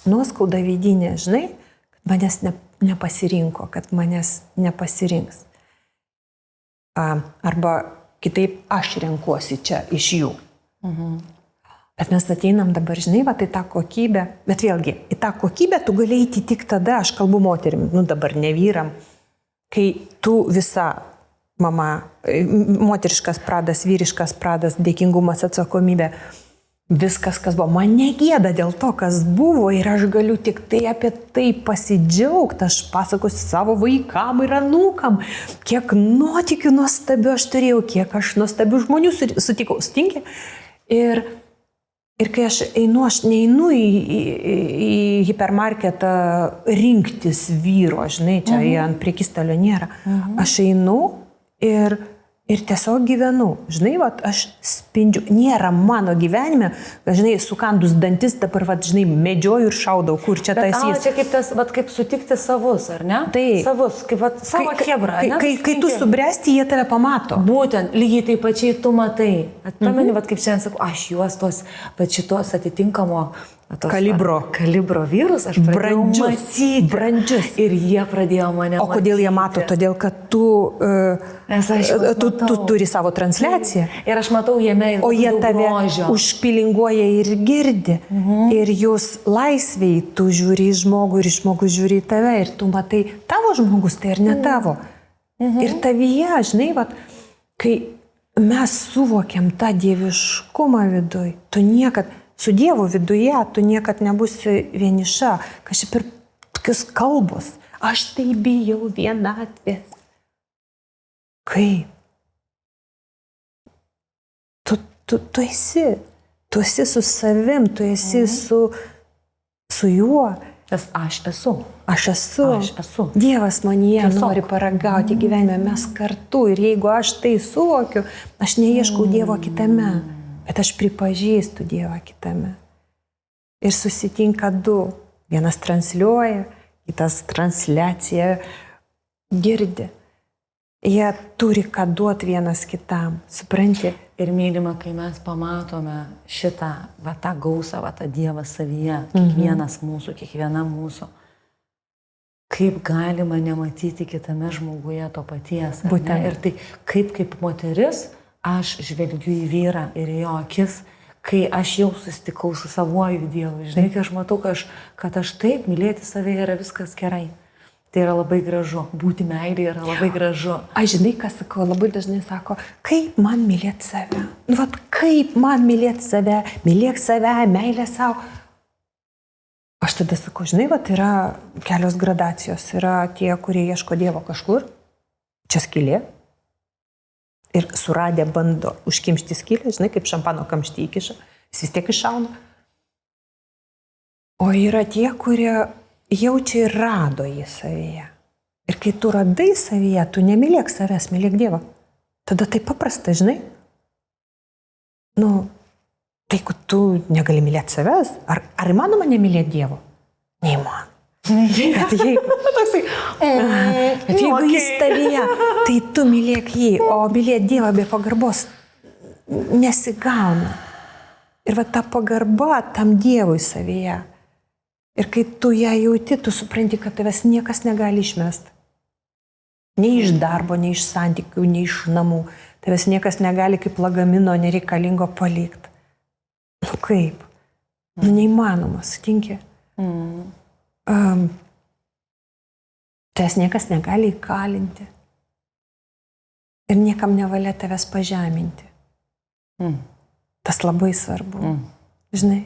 nuoskauda vidinė, žinai, kad manęs nepasirinko, kad manęs nepasirinks. Arba kitaip aš renkuosi čia iš jų. Bet mes ateinam dabar, žinai, va, tai tą kokybę, bet vėlgi, į tą kokybę tu gali eiti tik tada, aš kalbu moterim, dabar ne vyram, kai tu visa mama, moteriškas pradas, vyriškas pradas, dėkingumas, atsakomybė, viskas, kas buvo, man negėda dėl to, kas buvo ir aš galiu tik tai apie tai pasidžiaugti, aš pasakosiu savo vaikam ir anūkam, kiek nuotykių nuostabių aš turėjau, kiek aš nuostabių žmonių sutikau, stinki. Ir kai aš neinu į hipermarketą rinktis vyro, žinai, čia ant priekistalio nėra, aš einu ir tiesiog gyvenu. Žinai, vat, aš spindžiu. Nėra mano gyvenime, žinai, sukandus dantis, dabar, vat, žinai, medžioju ir šaudau, kur čia tas jis. Čia kaip tas, vat, kaip sutikti savus, ar ne? Taip. Savus, kaip vat, savo chebrą. Kai tu subręsti, jie tave pamato. Būtent, lygiai taip pačiai tu matai. Pameni, vat, kaip šiandien sakau, aš juos tos, vat šitos atitinkamo kalibro vyrus, aš pradėjau matyti. Brandžius. Ir jie pradėjo mane matyti. O kodėl jie mato? Todėl, kad tu turi savo transliaciją. Ir aš matau jame o jie tave užpilinguoja ir girdi. Ir jūs laisviai, tu žiūri į žmogų ir žmogus žiūri į tave. Ir tu matai, tavo žmogus tai ar ne tavo. Ir tavyje, žinai, vat, kai mes suvokiam tą dieviškumą viduj, tu niekad su Dievu viduje, tu niekad nebūsi vieniša. Kažkaip ir tokios kalbos. Aš tai bijau vienatvės. Kaip? Tu esi su savim, tu esi su juo. Tas aš esu. Aš esu. Dievas manyje nori paragauti gyvenime, mes kartu. Ir jeigu aš tai suvokiu, aš neieškau Dievo kitame. Bet aš pripažįstu Dievą kitame. Ir susitinka du. Vienas transliuoja, kitas transliaciją girdi. Jie turi ką duoti vienas kitam. Supranti? Ir mylima, kai mes pamatome šitą, va tą gausą, va tą Dievą savyje, kiekvienas mūsų, kiekviena mūsų. Kaip galima nematyti kitame žmoguje to paties. Ir tai kaip moteris, aš žvelgiu į vyrą ir į jo akis, kai aš jau susitikau su savuoju Dievu. Žinai, kai aš matau, kad aš taip mylėti save yra viskas gerai. Tai yra labai gražu. Būti meilė yra labai gražu. Aš žinai, ką sakau, labai dažnai sako, kaip man mylėti save. Vat kaip man mylėti save, mylėk save, meilė savo. Aš tada sakau, žinai, vat yra kelios gradacijos. Yra tie, kurie ieško Dievo kažkur. Čia skylė. Ir suradę bando užkimšti skylę, žinai, kaip šampano kamštį įkiša, jis vis tiek iššauna. O yra tie, kurie jaučia ir rado jį savyje. Ir kai tu radai savyje, tu nemylėk savęs, mylėk Dievą. Tada tai paprasta, žinai. Tai kad tu negali mylėti savęs, ar įmanoma nemylėti Dievo? Neįmanoma. Bet jeigu jis tavyje, tai tu mylėk jį, o mylėti Dievą be pagarbos nesigauna. Ir va ta pagarba tam Dievui savyje. Ir kai tu ją jauti, tu supranti, kad tavęs niekas negali išmesti. Nei iš darbo, nei iš santykių, nei iš namų. Tavęs niekas negali kaip lagamino nereikalingo palikti. Kaip? Neįmanoma, sutinki. Tavęs niekas negali įkalinti. Ir niekam nevalia tavęs pažeminti. Tas labai svarbu. Žinai?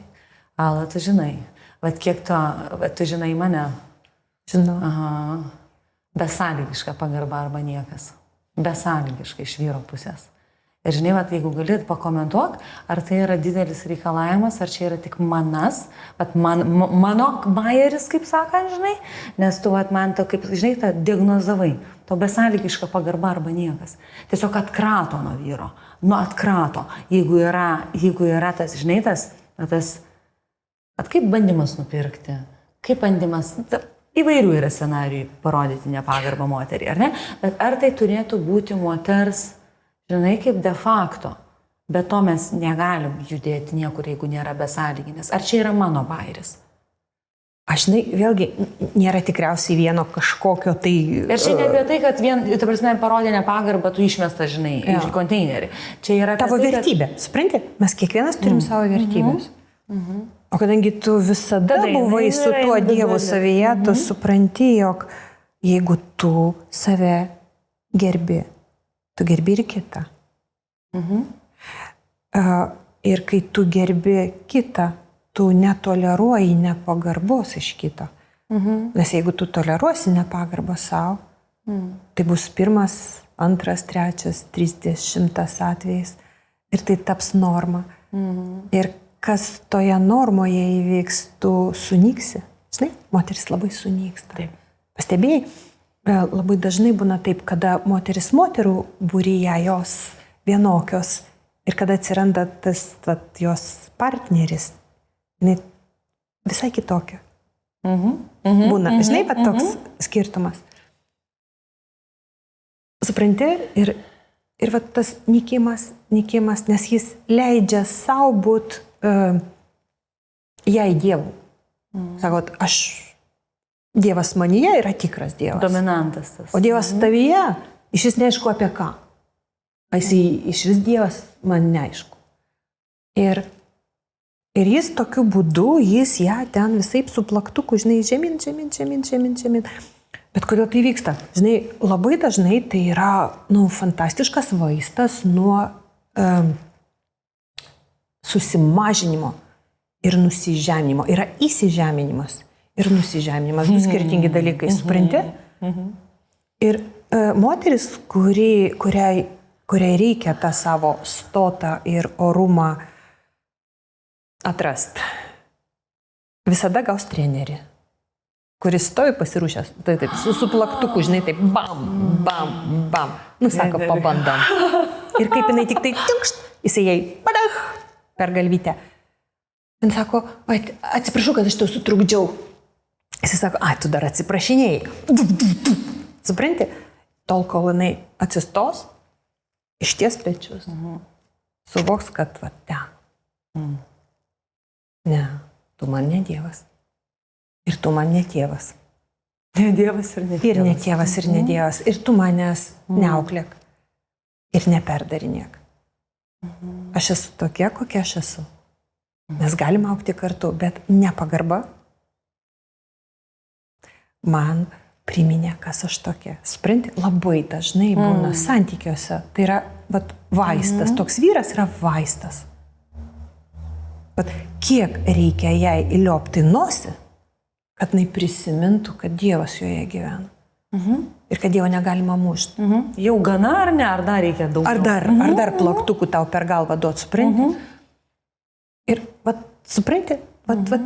Ala, tu žinai. Vat kiek tu žinai mane. Žinau. Besąlygiška pagarba arba niekas. Besąlygiška iš vyro pusės. Ir žinai, vat, jeigu galėt pakomentuok, ar tai yra didelis reikalavimas, ar čia yra tik mano bajeris, kaip sakant, žinai, nes tu vat, man to, kaip, žinai, tą diagnozavai, to besąlygiška pagarba arba niekas. Tiesiog atkrato nuo vyro, atkrato. Jeigu yra tas, žinai, tas kaip bandymas nupirkti, kaip bandymas, įvairių yra scenarijų parodyti nepagarbą moterį, ar ne? Bet ar tai turėtų būti moters, žinai, kaip de facto, bet to mes negalim judėti niekur, jeigu nėra besąlyginis. Ar čia yra mano bairis? Aš, žinai, vėlgi, nėra tikriausiai vieno kažkokio tai... Ir čia ne apie tai, kad ta prasme, parodė nepagarbą, tu išmestą, žinai, iš konteinerį. Čia yra tavo vertybė, supranti? Mes kiekvienas turim savo vertybės. O kadangi tu visada buvai su tuo Dievu savyje, tu supranti, jog jeigu tu save gerbi, tu gerbi ir kitą. Ir kai tu gerbi kitą, tu netoleruoji nepagarbos iš kito. Nes jeigu tu toleruosi nepagarbą savo, tai bus 1, 2, 3, 30 atvejais ir tai taps norma. Ir kas toje normoje įvyks, tu sunyksi. Žinai, moteris labai sunyksta. Taip. Pastebėjai? Labai dažnai būna taip, kada moteris moterų būryje jos vienokios ir kada atsiranda tas jos partneris, visai kitokia. Būna, žinai, toks skirtumas. Supranti? Ir tas nykimas, nes jis leidžia savo būt jai Dievu. Sakot, Dievas manyje yra tikras Dievas. Dominantas tas. O Dievas tavyje, iš vis neaišku apie ką. Iš vis Dievas man neaišku. Ir jis tokiu būdu, jis ją ten visaip su plaktuku, žinai, žemyn. Bet kodėl tai vyksta? Žinai, labai dažnai tai yra, fantastiškas vaistas nuo susimažinimo ir nusižeminimo. Yra įsižeminimas ir nusižeminimas, du skirtingi dalykai, supranti? Ir moteris, kuriai reikia tą savo stotą ir orumą atrast, visada gaus trenerį, kuris stovi pasiruošęs, taip, su plaktuku, žinai, taip, bam. Sako, pabandom. Ir kaip jinai tik tai tinkšt, jisai jai padach per galvytę. Jis sako, atsiprašau, kad aš tau sutrukdžiau. Jisai sako, tu dar atsiprašinėjai. Supranti? Tol, kol jinai atsistos, išties pečius, suvoks, kad ten. Ne, tu man ne Dievas. Ir tu man ne tėvas. Ne Dievas ir ne tėvas. Ir ne tėvas ir ne Dievas. Ir tu manęs neauklėk. Ir neperdarinėk. Aš esu tokia, kokia aš esu. Mes galim augti kartu, bet nepagarba man priminė, kas aš tokia. Supranti, labai dažnai būna santykiuose. Tai yra vaistas. Toks vyras yra vaistas. Bet kiek reikia jai įliopti nosį, kad jinai prisimintų, kad Dievas joje gyvena. Ir kad Dievo negalima mušti. Jau gana ar ne, ar dar reikia daug? Ar dar plaktukų tau per galvą duot, supranti? Ir supranti,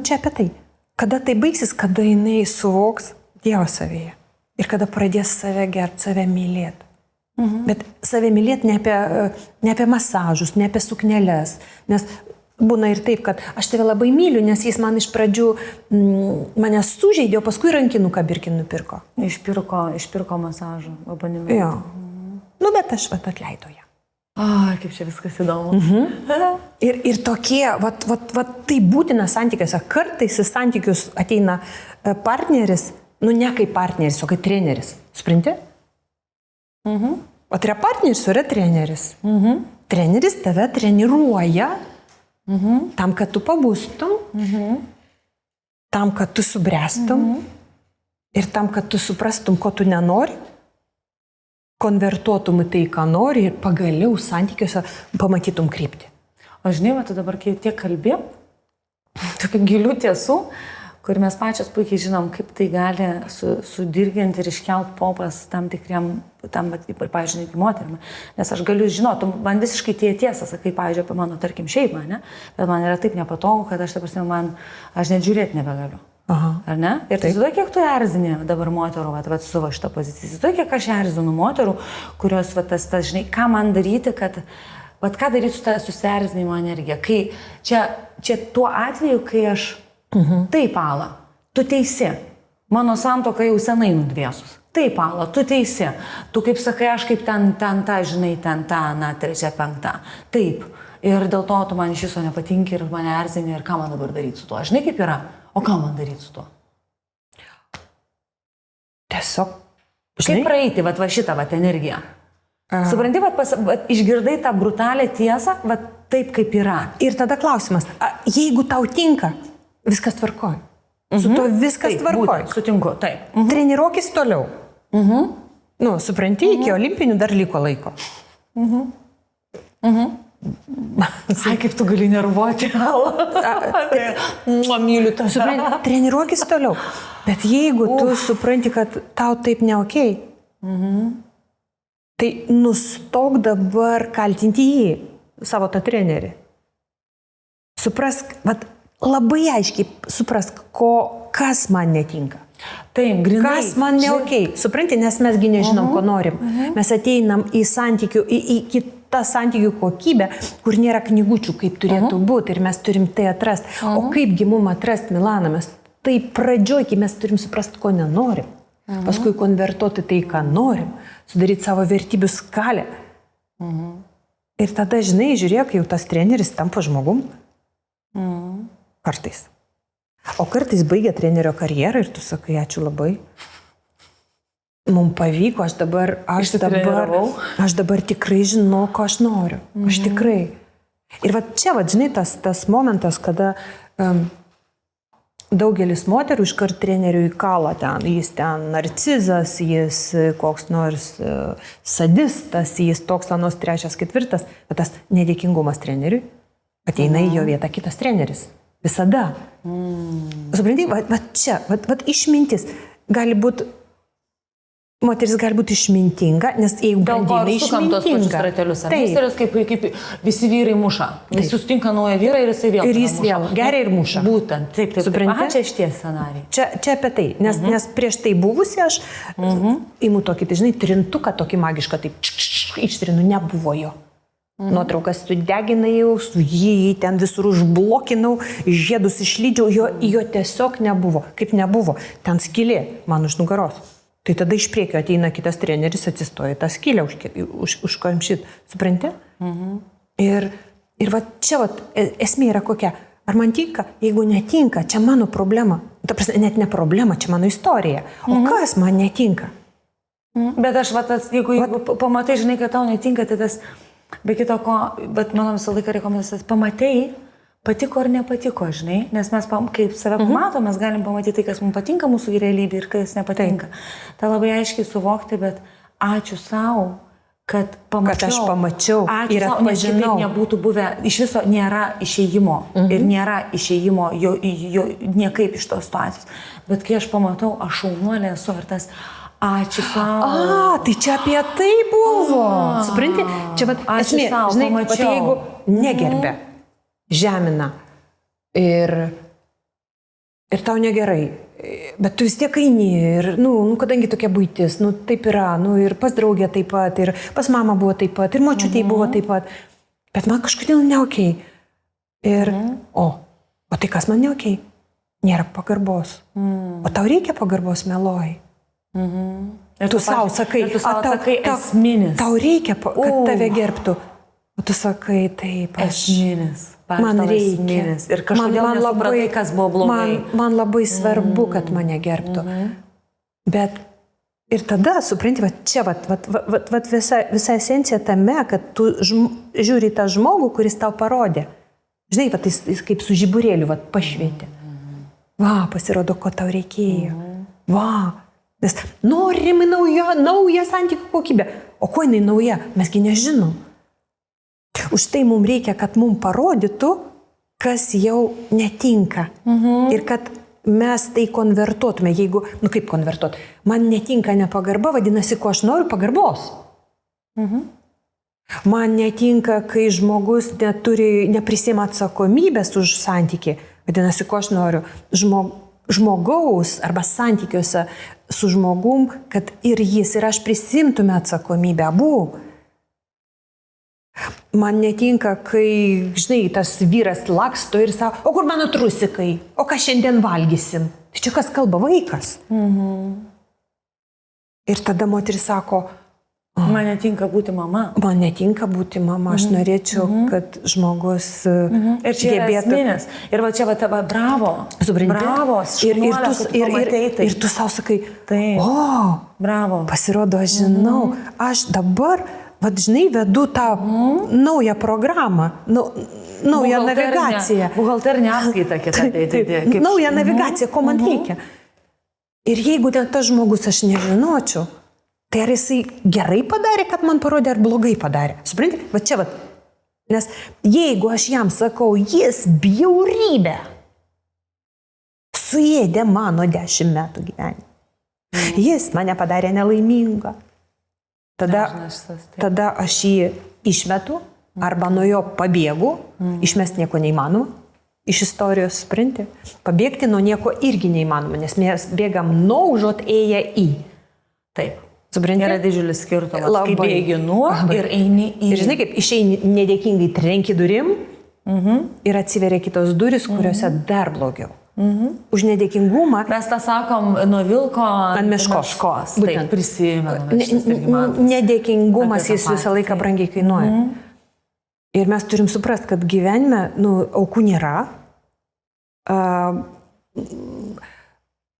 čia apie tai. Kada tai baigsis, kada jinai suvoks Dievo savyje. Ir kada pradės save gerbti, save mylėti. Bet save mylėti ne apie masažus, ne apie sukneles. Nes būna ir taip, kad aš tave labai myliu, nes jis man iš pradžių mane sužeidė, o paskui rankinuką birkin nupirko. Išpirko masažą, abonementą. Jo. Bet aš atleidau ją. Kaip čia viskas įdomu. Ir tokie, tai būtina santykiuose. Kartais į santykius ateina partneris, ne kaip partneris, o kaip treneris. Supranti? O tai yra partneris, yra treneris. Treneris tave treniruoja tam, kad tu pabūstum, tam, kad tu subręstum ir tam, kad tu suprastum, ko tu nenori, konvertuotum į tai, ką nori ir pagaliau santykiuose pamatytum kryptį. O žinai, tu dabar tiek kalbė, tokių gilių tiesų, kur mes pačios puikiai žinom, kaip tai gali sudirginti ir iškelt popas tam tikriem, pavyzdžiui, iki moterim. Nes aš galiu žinoti, man visiškai tiesą sakai, pavyzdžiui, apie mano, tarkim, šeimą, ne? Bet man yra taip nepatogu, kad aš net žiūrėti nebegaliu. Aha. Ar ne? Ir tai sudo, kiek tu erzini dabar moterų, savo šitą poziciją. Sudo, kiek aš erzinu moterų, kurios, tas, žinai, ką man daryti, kad, ką daryti su tą susierzinimo energiją. Kai čia tuo atveju, kai aš taip, Ala, tu teisi. Mano santuoka jau senai nudvėsus. Taip, Ala, tu teisi. Tu kaip sakai, aš kaip ten ta, žinai, ten ta, trečia, penkta. Taip. Ir dėl to tu man iš viso nepatinki ir mane erzini ir ką man dabar daryti su tuo. Žinai, kaip yra? O ką man daryti su tuo? Tiesiog. Kaip praeiti šitą energiją? Supranti, išgirdai tą brutalią tiesą, taip kaip yra. Ir tada klausimas, jeigu tau tinka, viskas tvarkoj. Su to viskas tvarkoj. Sutinku, taip. Treniruokis toliau. Supranti, iki olimpinių dar liko laiko. Ai, kaip tu gali nervuoti, myliu tą. Treniruokis toliau. Bet jeigu tu supranti, kad tau taip ne okei, tai nustok dabar kaltinti jį, savo tą trenerį. Suprask, labai aiškiai suprask, kas man netinka. Taip, grinai. Kas man ne okei. Supranti, nes mesgi nežinom, ko norim. Mes ateinam į santykių, į kitą santykių kokybę, kur nėra knygučių, kaip turėtų būti, ir mes turim tai atrasti. O kaipgi mum atrasti, Milana, mes tai pradžioj, kai mes turim suprasti, ko nenorim. Paskui konvertuoti tai, ką norim, sudaryti savo vertybių skalę. Ir tada, žinai, žiūrėk, jau tas treneris tampa žmogum. Kartais. O kartais baigia trenerio karjerą ir tu sakai, ačiū labai. Mums pavyko, aš dabar tikrai žinau, ko aš noriu. Aš tikrai. Ir čia, žinai, tas momentas, kada daugelis moterų iškart treneriui kala ten. Jis ten narcizas, jis koks nors sadistas, jis toks anos trečias, ketvirtas. Bet tas nedėkingumas treneriui ateina į jo vietą kitas treneris. Visada. Supranti, čia, išmintis. Gali būti, moteris gali būti išmintinga, nes jeigu brandina išmintinga. Tos pačius ratelius. Misterius, kaip visi vyrai muša. Jis susitinka naują vyrą ir jisai vėl. Ir jis vėl geria ir muša. Būtent. Taip. Supranti? Čia šitie scenarijai. Čia apie tai. Nes prieš tai buvusi aš imu tokį, tai žinai, trintuką tokį magišką, taip ištrinu, nebuvo jo. Nuotraukas sudeginau, jį ten visur užblokinau, žiedus išlydžiau, jo tiesiog nebuvo. Kaip nebuvo, ten skylė man už nugaros. Tai tada iš priekio ateina kitas treneris, atsistoja tą skylę užkamšyt. Supranti? Ir čia esmė yra kokia. Ar man tinka? Jeigu netinka, čia mano problema. Ta prasme, net ne problema, čia mano istorija. O kas man netinka? Bet aš, jeigu pamatai, žinai, kad tau netinka, tai tas... Be kito ko, bet mano visą laiką rekomendacijos, pamatei, patiko ar nepatiko, žinai, nes mes, kaip save pamatom, mes galim pamatyti tai, kas mums patinka mūsų realybė ir kas nepatinka. Tai labai aiškiai suvokti, bet ačiū savo, kad pamačiau. Kad aš pamačiau ir atpažinau. Nes kitaip nebūtų buvę, iš viso nėra išėjimo ir nėra išėjimo niekaip iš tos situacijos. Bet kai aš pamatau, aš šaunuolė esu ir tas... Ačiū savo. Tai čia apie tai buvo. Supranti? Čia esmė, žinai, jeigu negerbė, žemina ir tau negerai, bet tu vis tiek eini ir, kadangi tokia buitis, taip yra, ir pas draugę taip pat, ir pas mamą buvo taip pat, ir močiutei buvo taip pat, bet man kažkodėl neokei. Ir, o tai kas man neokei? Nėra pagarbos. O tau reikia pagarbos, meluoji. Ir tu savo sakai, esminis. Tau reikia, kad tave gerbtų. O tu sakai, taip, esminis. Man reikia. Ir kažkodėl nesupratai, kas buvo blogai. Man labai svarbu, kad mane gerbtų. Bet ir tada, supranti, čia visa esencija tame, kad tu žiūri tą žmogų, kuris tau parodė. Žinai, jis kaip su žiburėliu pašvietė. Pasirodo, ko tau reikėjo. Nes norim naują santykių kokybę. O ko jinai nauja? Mesgi nežinom. Už tai mums reikia, kad mums parodytų, kas jau netinka. Ir kad mes tai konvertuotume, jeigu, kaip konvertuot, man netinka nepagarba, vadinasi, ko aš noriu pagarbos. Man netinka, kai žmogus neprisima atsakomybės už santykį, vadinasi, ko aš noriu žmogaus arba santykiuose su žmogum, kad ir jis, ir aš prisimtume atsakomybę abu. Man netinka, kai, žinai, tas vyras laksto ir sako, o kur mano trusikai, o ką šiandien valgysim. Tai čia kas kalba vaikas. Ir tada moteris sako, man netinka būti mama. Man netinka būti mama, aš norėčiau, kad žmogus ir čia gebėtų. Esminės. Ir va čia va tava bravo. Supranti? Bravo. Ir tu savo sakai, bravo. Pasirodo, aš žinau, aš dabar, žinai, vedu tą naują programą, naują navigaciją. Buhalterinė apskaita kita. Naują navigaciją, ko man reikia. Ir jeigu net tas žmogus aš nežinočiau, tai ar jisai gerai padarė, kad man parodė, ar blogai padarė. Supranti? Va čia, nes jeigu aš jam sakau, jis bjaurybė, suėdė mano 10 metų gyvenimą. Jis mane padarė nelaimingą. Tada aš jį išmetu, arba nuo jo pabėgu, išmest nieko neįmanoma, iš istorijos, supranti. Pabėgti nuo nieko irgi neįmanoma, nes mes bėgam nuo užuot ėję į. Taip. Supranti? Yra didžiulis skirtumas. Labai. Kai bėgi nuo ir eini į. Ir žinai, kaip išeini nedėkingai trenki durim ir atsiveria kitos duris, kuriuose dar blogiau. Už nedėkingumą. Mes tą sakom nuo vilko ant meškos. Taip, prisimenu. Nedėkingumas jis visą laiką brangiai kainuoja. Ir mes turim suprast, kad gyvenime aukų nėra,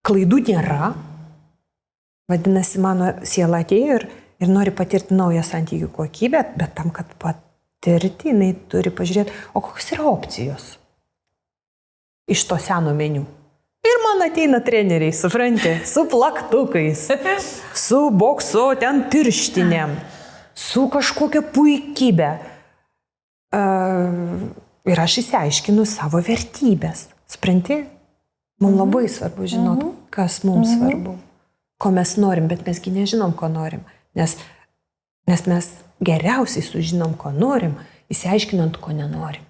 klaidų nėra. Vadinasi, mano siela atėjo ir nori patirti naują santykių kokybę, bet tam, kad patirti, jinai turi pažiūrėti, o kokios yra opcijos iš to seno meniu. Ir man ateina treneriai, supranti, su plaktukais, su bokso ten pirštinėm, su kažkokia puikybė. Ir aš išsiaiškinu savo vertybės. Supranti? Mums labai svarbu žinot, kas mums svarbu. Ko mes norim, bet mesgi nežinom, ko norim. Nes mes geriausiai sužinom, ko norim, įsiaiškinant, ko nenorim.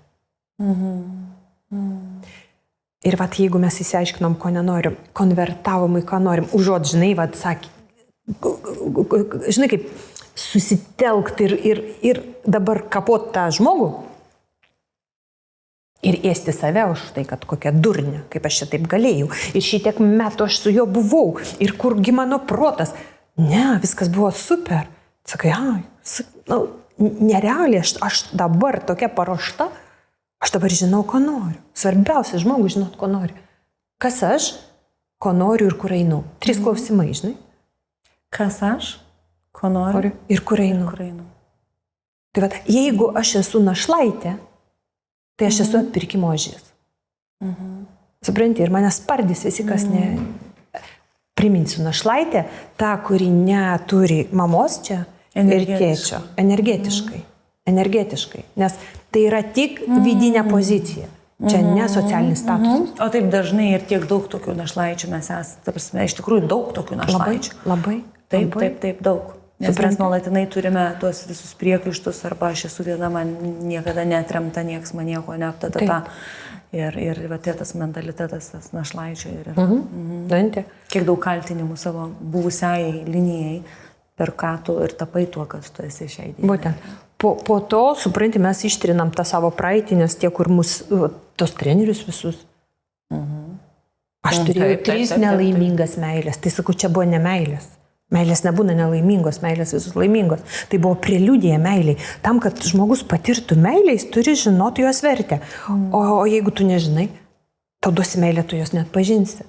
Ir jeigu mes įsiaiškinom, ko nenorim, konvertavom į ką norim, užuot, žinai, sakė, žinai, kaip susitelkti ir dabar kapot tą žmogų ir ėsti save už tai, kad kokia durnė, kaip aš čia taip galėjau. Ir šitiek metų aš su juo buvau. Ir kurgi mano protas. Ne, viskas buvo super. Sakai, nerealiai, aš dabar tokia paruošta, aš dabar žinau, ko noriu. Svarbiausia žmogui žinot, ko noriu. Kas aš, ko noriu ir kur einu. 3 klausimai, žinai. Kas aš, ko noriu ir kur einu. Tai jeigu aš esu našlaitė, tai aš esu atpirkimo ožys. Supranti, ir mane spardys visi, kas ne... Priminsiu, našlaitė, ta, kuri neturi mamos čia ir tėčio. Energetiškai. Nes tai yra tik vidinė pozicija. Čia ne socialinis statusas. O taip dažnai ir tiek daug tokių našlaičių mes esame. Iš tikrųjų daug tokių našlaičių. Labai. Taip, daug. Nes mes nuolatinai turime tuos visus priekaištus, arba aš esu viena, man niekada netremta, nieks man nieko neaptata. Ir tas mentalitetas, tas našlaičio. Kiek daug kaltinimų savo buvusiai linijai, per ką tu ir tapai tuo, kad tu esi šiai dienai. Būtent. Po to, supranti, mes ištrinam tą savo praeitį, nes tie, kur tos trenerius visus. Aš turėjau 3 nelaimingas meilės. Tai sakau, čia buvo ne meilės. Meilės nebūna nelaimingos, meilės visus laimingos. Tai buvo preliudija meiliai. Tam, kad žmogus patirtų meilę, jis turi žinoti jos vertę. O jeigu tu nežinai, tau duosi meilę, tu jos net pažinsi.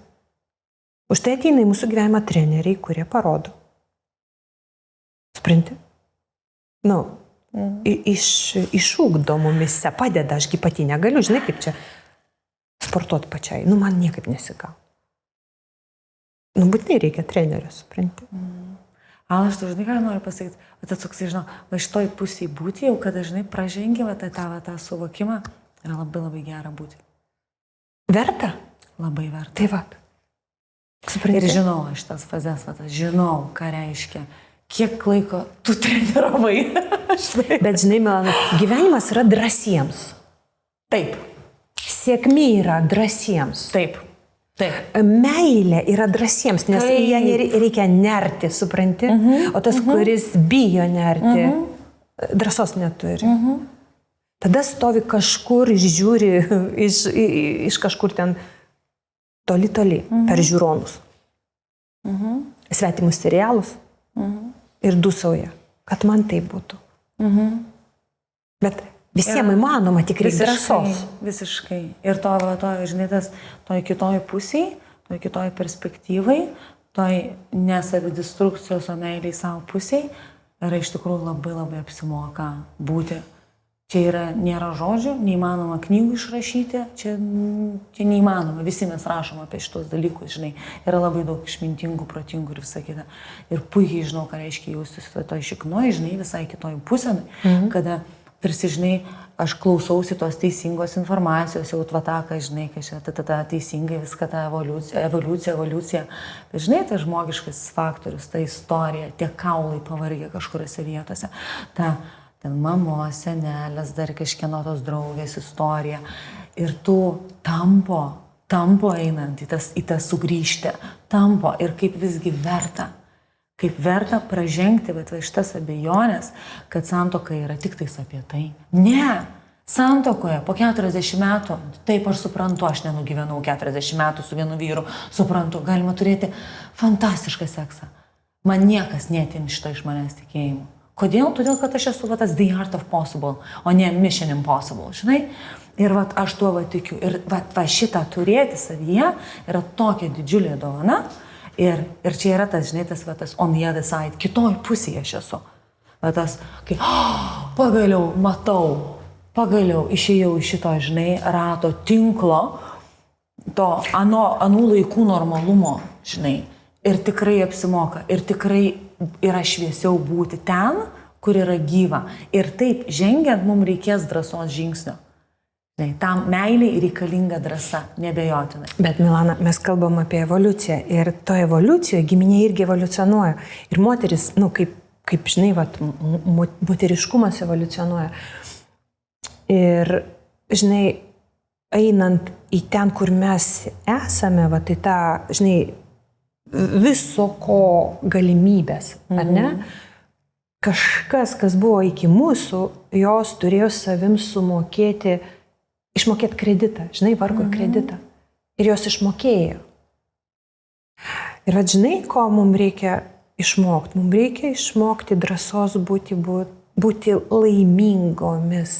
Už tai ateina į mūsų gyvenimą treneriai, kurie parodo. Supranti? Išugdo mumise, padeda, ašgi pati negaliu, žinai, kaip čia sportuoti pačiai. Man niekaip nesigau. Būtinai reikia trenerio, supranti. Aš dažnai ką noriu pasakyti, atsuksiai, žinau, va šitoj pusėje būti, jau kada dažnai pražengi tą suvokimą, yra labai labai gera būti. Verta? labai verta. Tai va. Supranti? Ir žinau, aš tas fazes, žinau, ką reiškia. Kiek laiko tu treniravai. Bet žinai, Milana, gyvenimas yra drąsiems. Taip. Sėkmė yra drąsiems. Taip. Taip. Meilė yra drąsiems, nes į ją reikia nerti, supranti? O tas, kuris bijo nerti, drąsos neturi. Tada stovi kažkur ir žiūri iš kažkur ten toli, per žiūronus. Svetimus serialus ir dusauja, kad man tai būtų. Bet visiems įmanoma, tik reikia drąsos. Visiškai. Ir to, žinai, toj kitoj pusėj, toj kitoj perspektyvai, toj nesavidestrukcijos, o meiliai savo pusėj, yra iš tikrųjų labai labai apsimoka būti. Čia nėra žodžių, neįmanoma knygų išrašyti, čia neįmanoma, visi mes rašom apie šitos dalykus, žinai, yra labai daug išmintingų, protingų ir visą kitą. Ir puikiai žinau, ką reiškia jaustis toj šiknoj, žinai, visai kitoj pusėn, kada tarsi, žinai, aš klausausi tos teisingos informacijos, jau tvataką, žinai, kad čia teisingai viską ta evoliucija. Bet žinai, tai žmogiškas faktorius, ta istorija, tie kaulai pavargė kažkuriuose vietose, ten mamos, senelės, dar kažkieno tos draugės istorija. Ir tu tampo einant į tą sugrįžti, tampo ir kaip visgi verta. Kaip verta pražengti, bet va šitas abejonės, kad santuoka yra tik tais apie tai. Ne! Santuokoje po 40 metų, taip aš suprantu, aš nenugyvenau 40 metų su vienu vyru, suprantu, galima turėti fantastišką seksą. Man niekas neatim šito iš manęs tikėjimo. Kodėl? Todėl, kad aš esu tas the art of possible, o ne mission impossible, žinai? Ir aš tuo tikiu. Ir šitą turėti savyje yra tokia didžiulė dovana. Ir čia yra tas, žinai, tas on the other side, kitoj pusėje aš esu. Kai pagaliau matau, išėjau iš šito, žinai, rato tinklo, to anų laikų normalumo, žinai. Ir tikrai apsimoka, ir tikrai yra šviesiau būti ten, kur yra gyva. Ir taip, žengiant, mums reikės drąsos žingsnio. Tam meiliai reikalinga drąsa, nebejotinai. Bet, Milana, mes kalbam apie evoliuciją. Ir to evoliucijoje giminė irgi evoliucionuoja. Ir moteris, kaip žinai, moteriškumas evoliucionuoja. Ir, žinai, einant į ten, kur mes esame, tai tą, žinai, viso ko galimybės, ar ne? Kažkas, kas buvo iki mūsų, jos turėjo savim išmokėti kreditą, žinai, vargo kreditą. Ir jos išmokėjo. Ir žinai, ko mums reikia išmokti? Mums reikia išmokti drąsos būti laimingomis.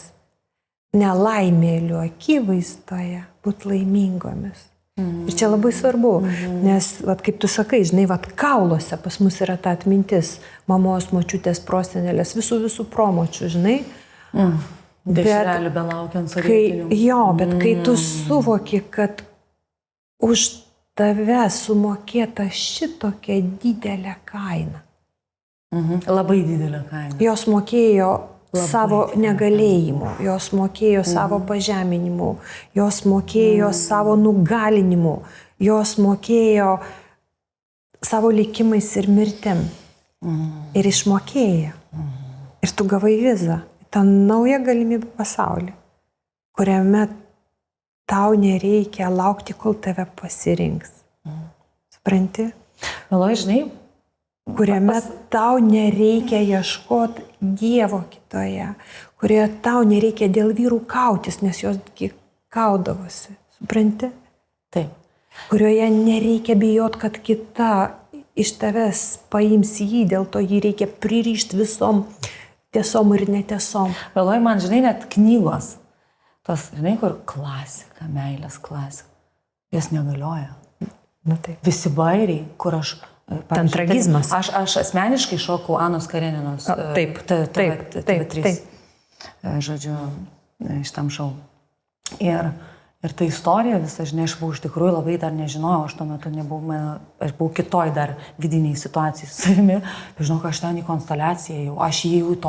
Nelaimėlių akivaizdoje būti laimingomis. Ir čia labai svarbu, nes, kaip tu sakai, žinai, kauluose pas mus yra ta atmintis, mamos, močiutės, prosenelės, visų promočių, žinai. Dešrelių belaukiant sovietinių. Bet kai tu suvoki, kad už tave sumokėta šitokia didelė kaina. Labai didelė kaina. Jos mokėjo savo negalėjimu, jos mokėjo savo pažeminimu, jos mokėjo savo nugalinimu, jos mokėjo savo likimais ir mirtim. Ir išmokėjo. Ir tu gavai vizą. Ta nauja galimybė pasaulį, kuriame tau nereikia laukti, kol tave pasirinks. Supranti? Meloj, žinai, kuriame tau nereikia ieškoti Dievo kitoje, kurioje tau nereikia dėl vyrų kautis, nes jos kaudavosi. Supranti? Taip. Kurioje nereikia bijoti, kad kita iš tavęs paims jį, dėl to jį reikia pririšti visom tiesom ir netiesom. Vėloj, man, žinai, net knygos, tos, žinai, kur klasika, meilės klasika, jas negalioja. Taip. Visi bairiai, kur aš... Ten tragizmas. Aš asmeniškai šokau Anos Kareninos. Taip. Žodžiu, šitam šau. Ir ta istorija visą, žinai, aš buvau iš tikrųjų labai dar nežinojau, aš tuo metu aš buvau kitoj dar vidiniai situacijai su savimi. Žinau, kad aš ten į konsteliaciją jau, aš įėjau į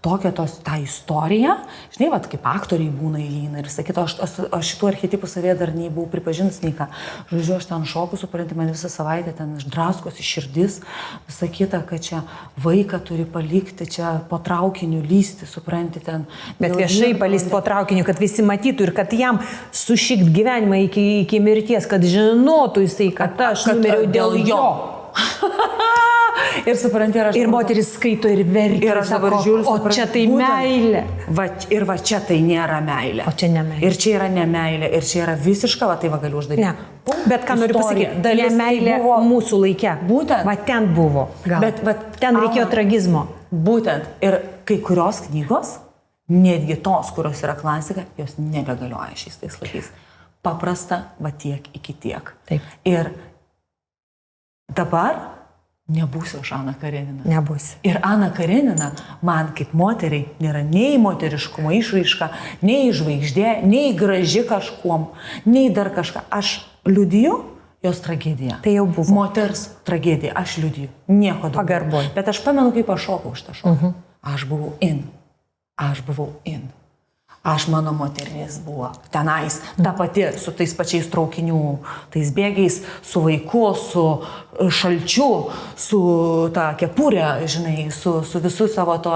tokią tą istoriją, žinai, vat, kaip aktoriai būna įeina ir sakyti, aš šitų archetipų savėje dar nei buvau pripažinus, nei ką. Žodžiu, aš ten šoku, supranti, man visą savaitę ten išdraskosi širdis, visą kitą, kad čia vaiką turi palikti, čia po traukiniu lysti, supranti, ten. Bet viešai palysti po traukiniu, kad visi matytų ir kad jam sušikt gyvenimą iki mirties, kad žinotų jisai, kad aš numiriau dėl jo. Ir supranti, ir moteris skaito ir verkia. Ir aš dabar žiūriu, o čia tai meilė. Ir va čia tai nėra meilė. O čia ne meilė. Ir čia yra ne meilė. Ir čia yra visiška, va tai va galiu uždaryti. Ne. Bet ką noriu pasakyti, ne meilė buvo mūsų laike. Būtent. Va ten buvo. Gal. Bet va, ten reikėjo tragizmo. Būtent. Ir kai kurios knygos, netgi tos, kurios yra klasika, jos nebegalioja šiais tais laikais. Paprasta, va tiek iki tiek. Taip. Ir dabar nebūsiu aš Ana Karenina. Nebūsiu. Ir Ana Karenina man kaip moteriai nėra nei moteriškumo išraiška, nei žvaigždė, nei graži kažkuom, nei dar kažką. Aš liudiju jos tragediją. Tai jau buvo. Moters tragedija. Aš liudiju. Nieko daugiau. Pagarboj. Bet aš pamenu, kaip aš šokau už tą šoką. Aš buvau in. Mano moteris buvo tenais, ta pati su tais pačiais traukinių, tais bėgiais, su vaiku, su šalčiu, su ta kepurė, žinai, su visu savo to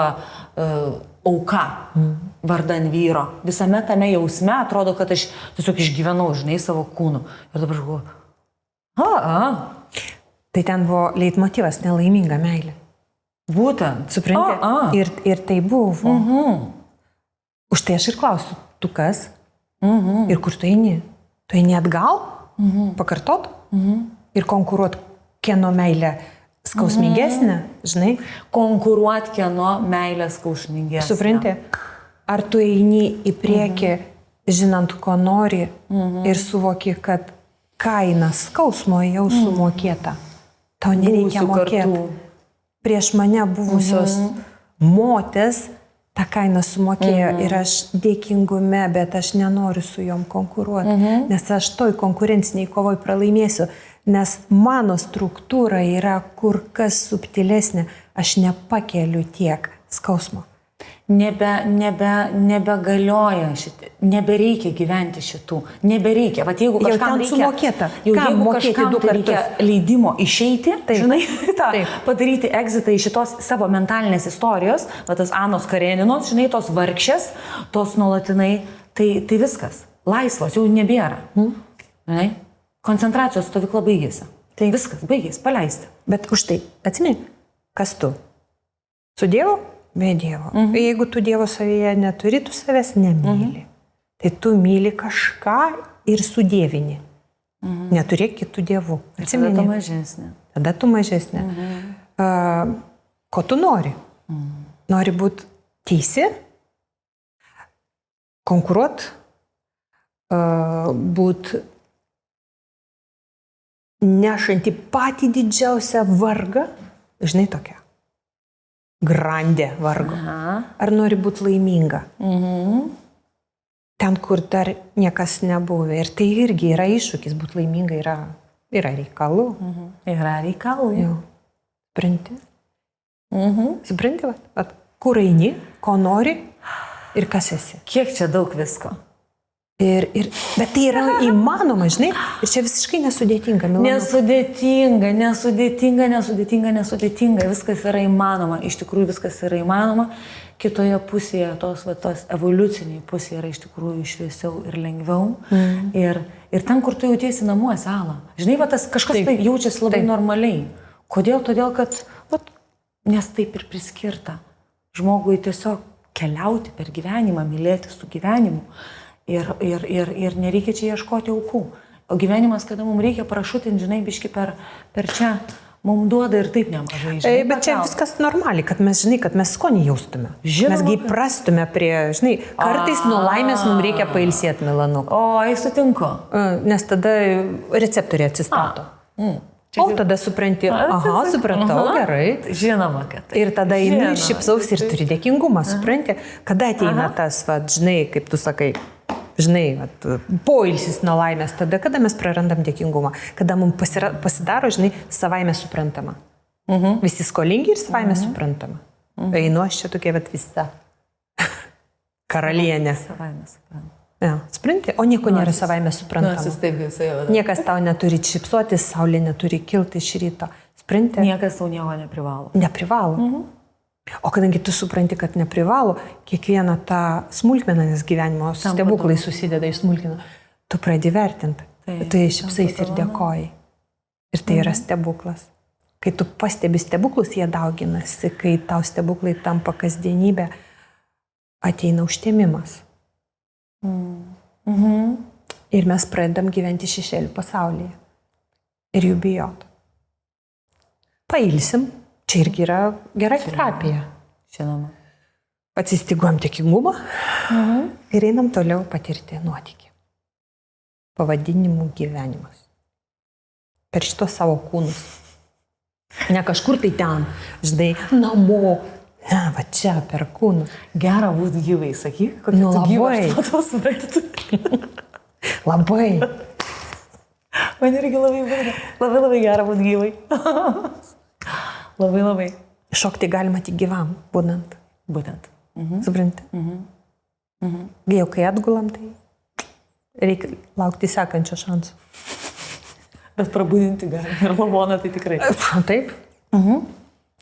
auka vardan vyro. Visame tame jausme atrodo, kad aš tiesiog išgyvenau, žinai, savo kūnu. Ir dabar aš galvoju, Tai ten buvo leitmotyvas, nelaiminga meilė. Būtent. Supranti? Ir tai buvo. Už tai aš ir klausiu, tu kas? Ir kur tu eini? Tu eini atgal? Pakartot? Ir konkuruot, kieno meilė skausmingesnė, žinai? Konkuruot, kieno meilė skausmingesnė. Supranti? Ar tu eini į priekį, žinant, ko nori ir suvoki, kad kaina skausmo jau sumokėta. Tau nereikia mokėti. Prieš mane buvusios moters tą kainą sumokėjo ir aš dėkingume, bet aš nenoriu su jom konkuruoti, nes aš toj konkurenciniai kovoj pralaimėsiu, nes mano struktūra yra kur kas subtilesnė, aš nepakeliu tiek skausmo. Nebegalioja šitai, nebereikia gyventi šitų, nebereikia. Vat jeigu kažkam reikia, sumokėta. Jeigu kažkam reikia leidimo išeiti, žinai, padaryti exitą iš šitos savo mentalinės istorijos, va tas Anos Kareninos, žinai, tos vargšės, tos nuolatinai, tai viskas. Laisvos jau nebėra. Žinai? Koncentracijos stovykla baigėsi. Tai viskas, baigėsi, paleisti. Bet už tai, atsimeni, kas tu? Su Dievu? Be Dievo. Jeigu tu Dievo savyje neturi, tu savęs nemyli. Tai tu myli kažką ir sudėvini. Neturėk kitų dievų. Atsimeni? Tada tu mažesnė. Tada tu mažesnė. Ko tu nori? Nori būti teisi? Konkuruot? Būti nešanti patį didžiausią vargą? Žinai tokia. Grandė vargo. Ar nori būti laiminga? Ten, kur dar niekas nebuvo. Ir tai irgi yra iššūkis, būti laiminga yra reikalų. Yra reikalų. Jau. Supranti? Supranti, kur eini, ko nori ir kas esi. Kiek čia daug visko. Bet tai yra įmanoma, žinai, ir čia visiškai nesudėtinga. Nesudėtinga, viskas yra įmanoma, iš tikrųjų viskas yra įmanoma, kitoje pusėje, tos evoliuciniai pusėje yra iš tikrųjų šviesiau ir lengviau, ir ten, kur tu jautiesi namuose, Ala, žinai, tas kažkas tai jaučiasi labai normaliai. Kodėl? Todėl, kad, nes taip ir priskirta žmogui tiesiog keliauti per gyvenimą, mylėti su gyvenimu. Ir nereikia čia ieškoti aukų. O gyvenimas, kada mums reikia parašutinti, žinai, biški per čia, mums duoda ir taip nemažai. Žinai, bet čia viskas normaliai, kad mes, žinai, kad mes skonį jaustume. Mesgi prastume prie, žinai, kartais nuo laimės mums reikia pailsėti Milanu. Sutinku. Nes tada receptoriai atsistato. O tada supranti, supratau, gerai. Žinoma, kad. Ir tada einu ir šipsaus ir turi dėkingumą, supranti, kada ateina tas, žinai, kaip tu sakai, žinai, poilsis nuo laimės, tada, kada mes prarandam dėkingumą, kada mums pasidaro, žinai, savaime suprantama. Visi skolingi ir savaime suprantama. Einu aš čia tokia, bet visa karalienė. Savaime suprantama. Ja, supranti, o nieko nėra savaime suprantama. Niekas tau neturi čipsuotis, saulė neturi kilti iš ryto. Supranti? Niekas tau nieko neprivalo. Neprivalo. O kadangi tu supranti, kad neprivalo, kiekvieną tą smulkmeną, nes gyvenimo stebuklai susideda iš smulkmenų, tu pradedi vertinti. Tu šypsais ir dėkoji. Ir tai yra stebuklas. Kai tu pastebi stebuklus, jie dauginasi. Kai tau stebuklai tampa kasdienybė, ateina užtemimas. Ir mes pradedam gyventi šešėlių pasaulyje. Ir jų bijot. Pailsim. Čia irgi yra gera terapija. Žinoma. Atsistiguom tikingumą ir einam toliau patirti nuotykį. Pavadinimų gyvenimas. Per šitos savo kūnus. Ne kažkur tai ten, žinai, namo. Ne, va čia, per kūnų. Gera būt gyvai, sakyk, kokia tu gyvas patos varėtų. Labai. Man irgi labai gera būt gyvai. Labai. Šokti galima tik gyvam, būnant. Būtent. Supranti? Jau kai atgulam, tai reikia laukti sekančio šansų. Bet prabudinti galima ir lavoną tai tikrai. Taip?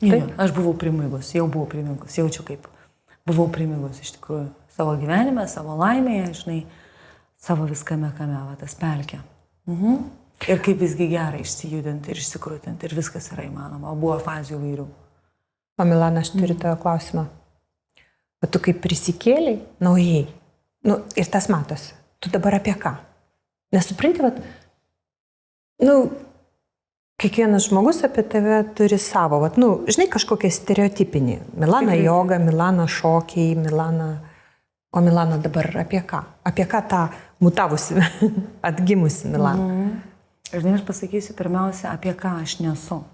Taip. Aš buvau primigus, jaučiu kaip buvau primigus iš tikrųjų savo gyvenime, savo laimėje, žinai, savo viskame kame, va, tas pelkė. Ir kaip visgi gerai išsijudinti ir išsikrūtinti ir viskas yra įmanoma, o buvo fazių vairių. O Milana, aš turiu tavo klausimą. O tu kaip prisikėliai naujai, ir tas matosi, tu dabar apie ką? Nesupranti, vat, kiekvienas žmogus apie tave turi savo, vat, žinai, kažkokie stereotipinį. Milana joga, Milana šokiai, o Milana dabar apie ką? Apie ką tą mutavusi, atgimusi Milana? Žinai, aš pasakysiu pirmiausia, apie ką aš nesu.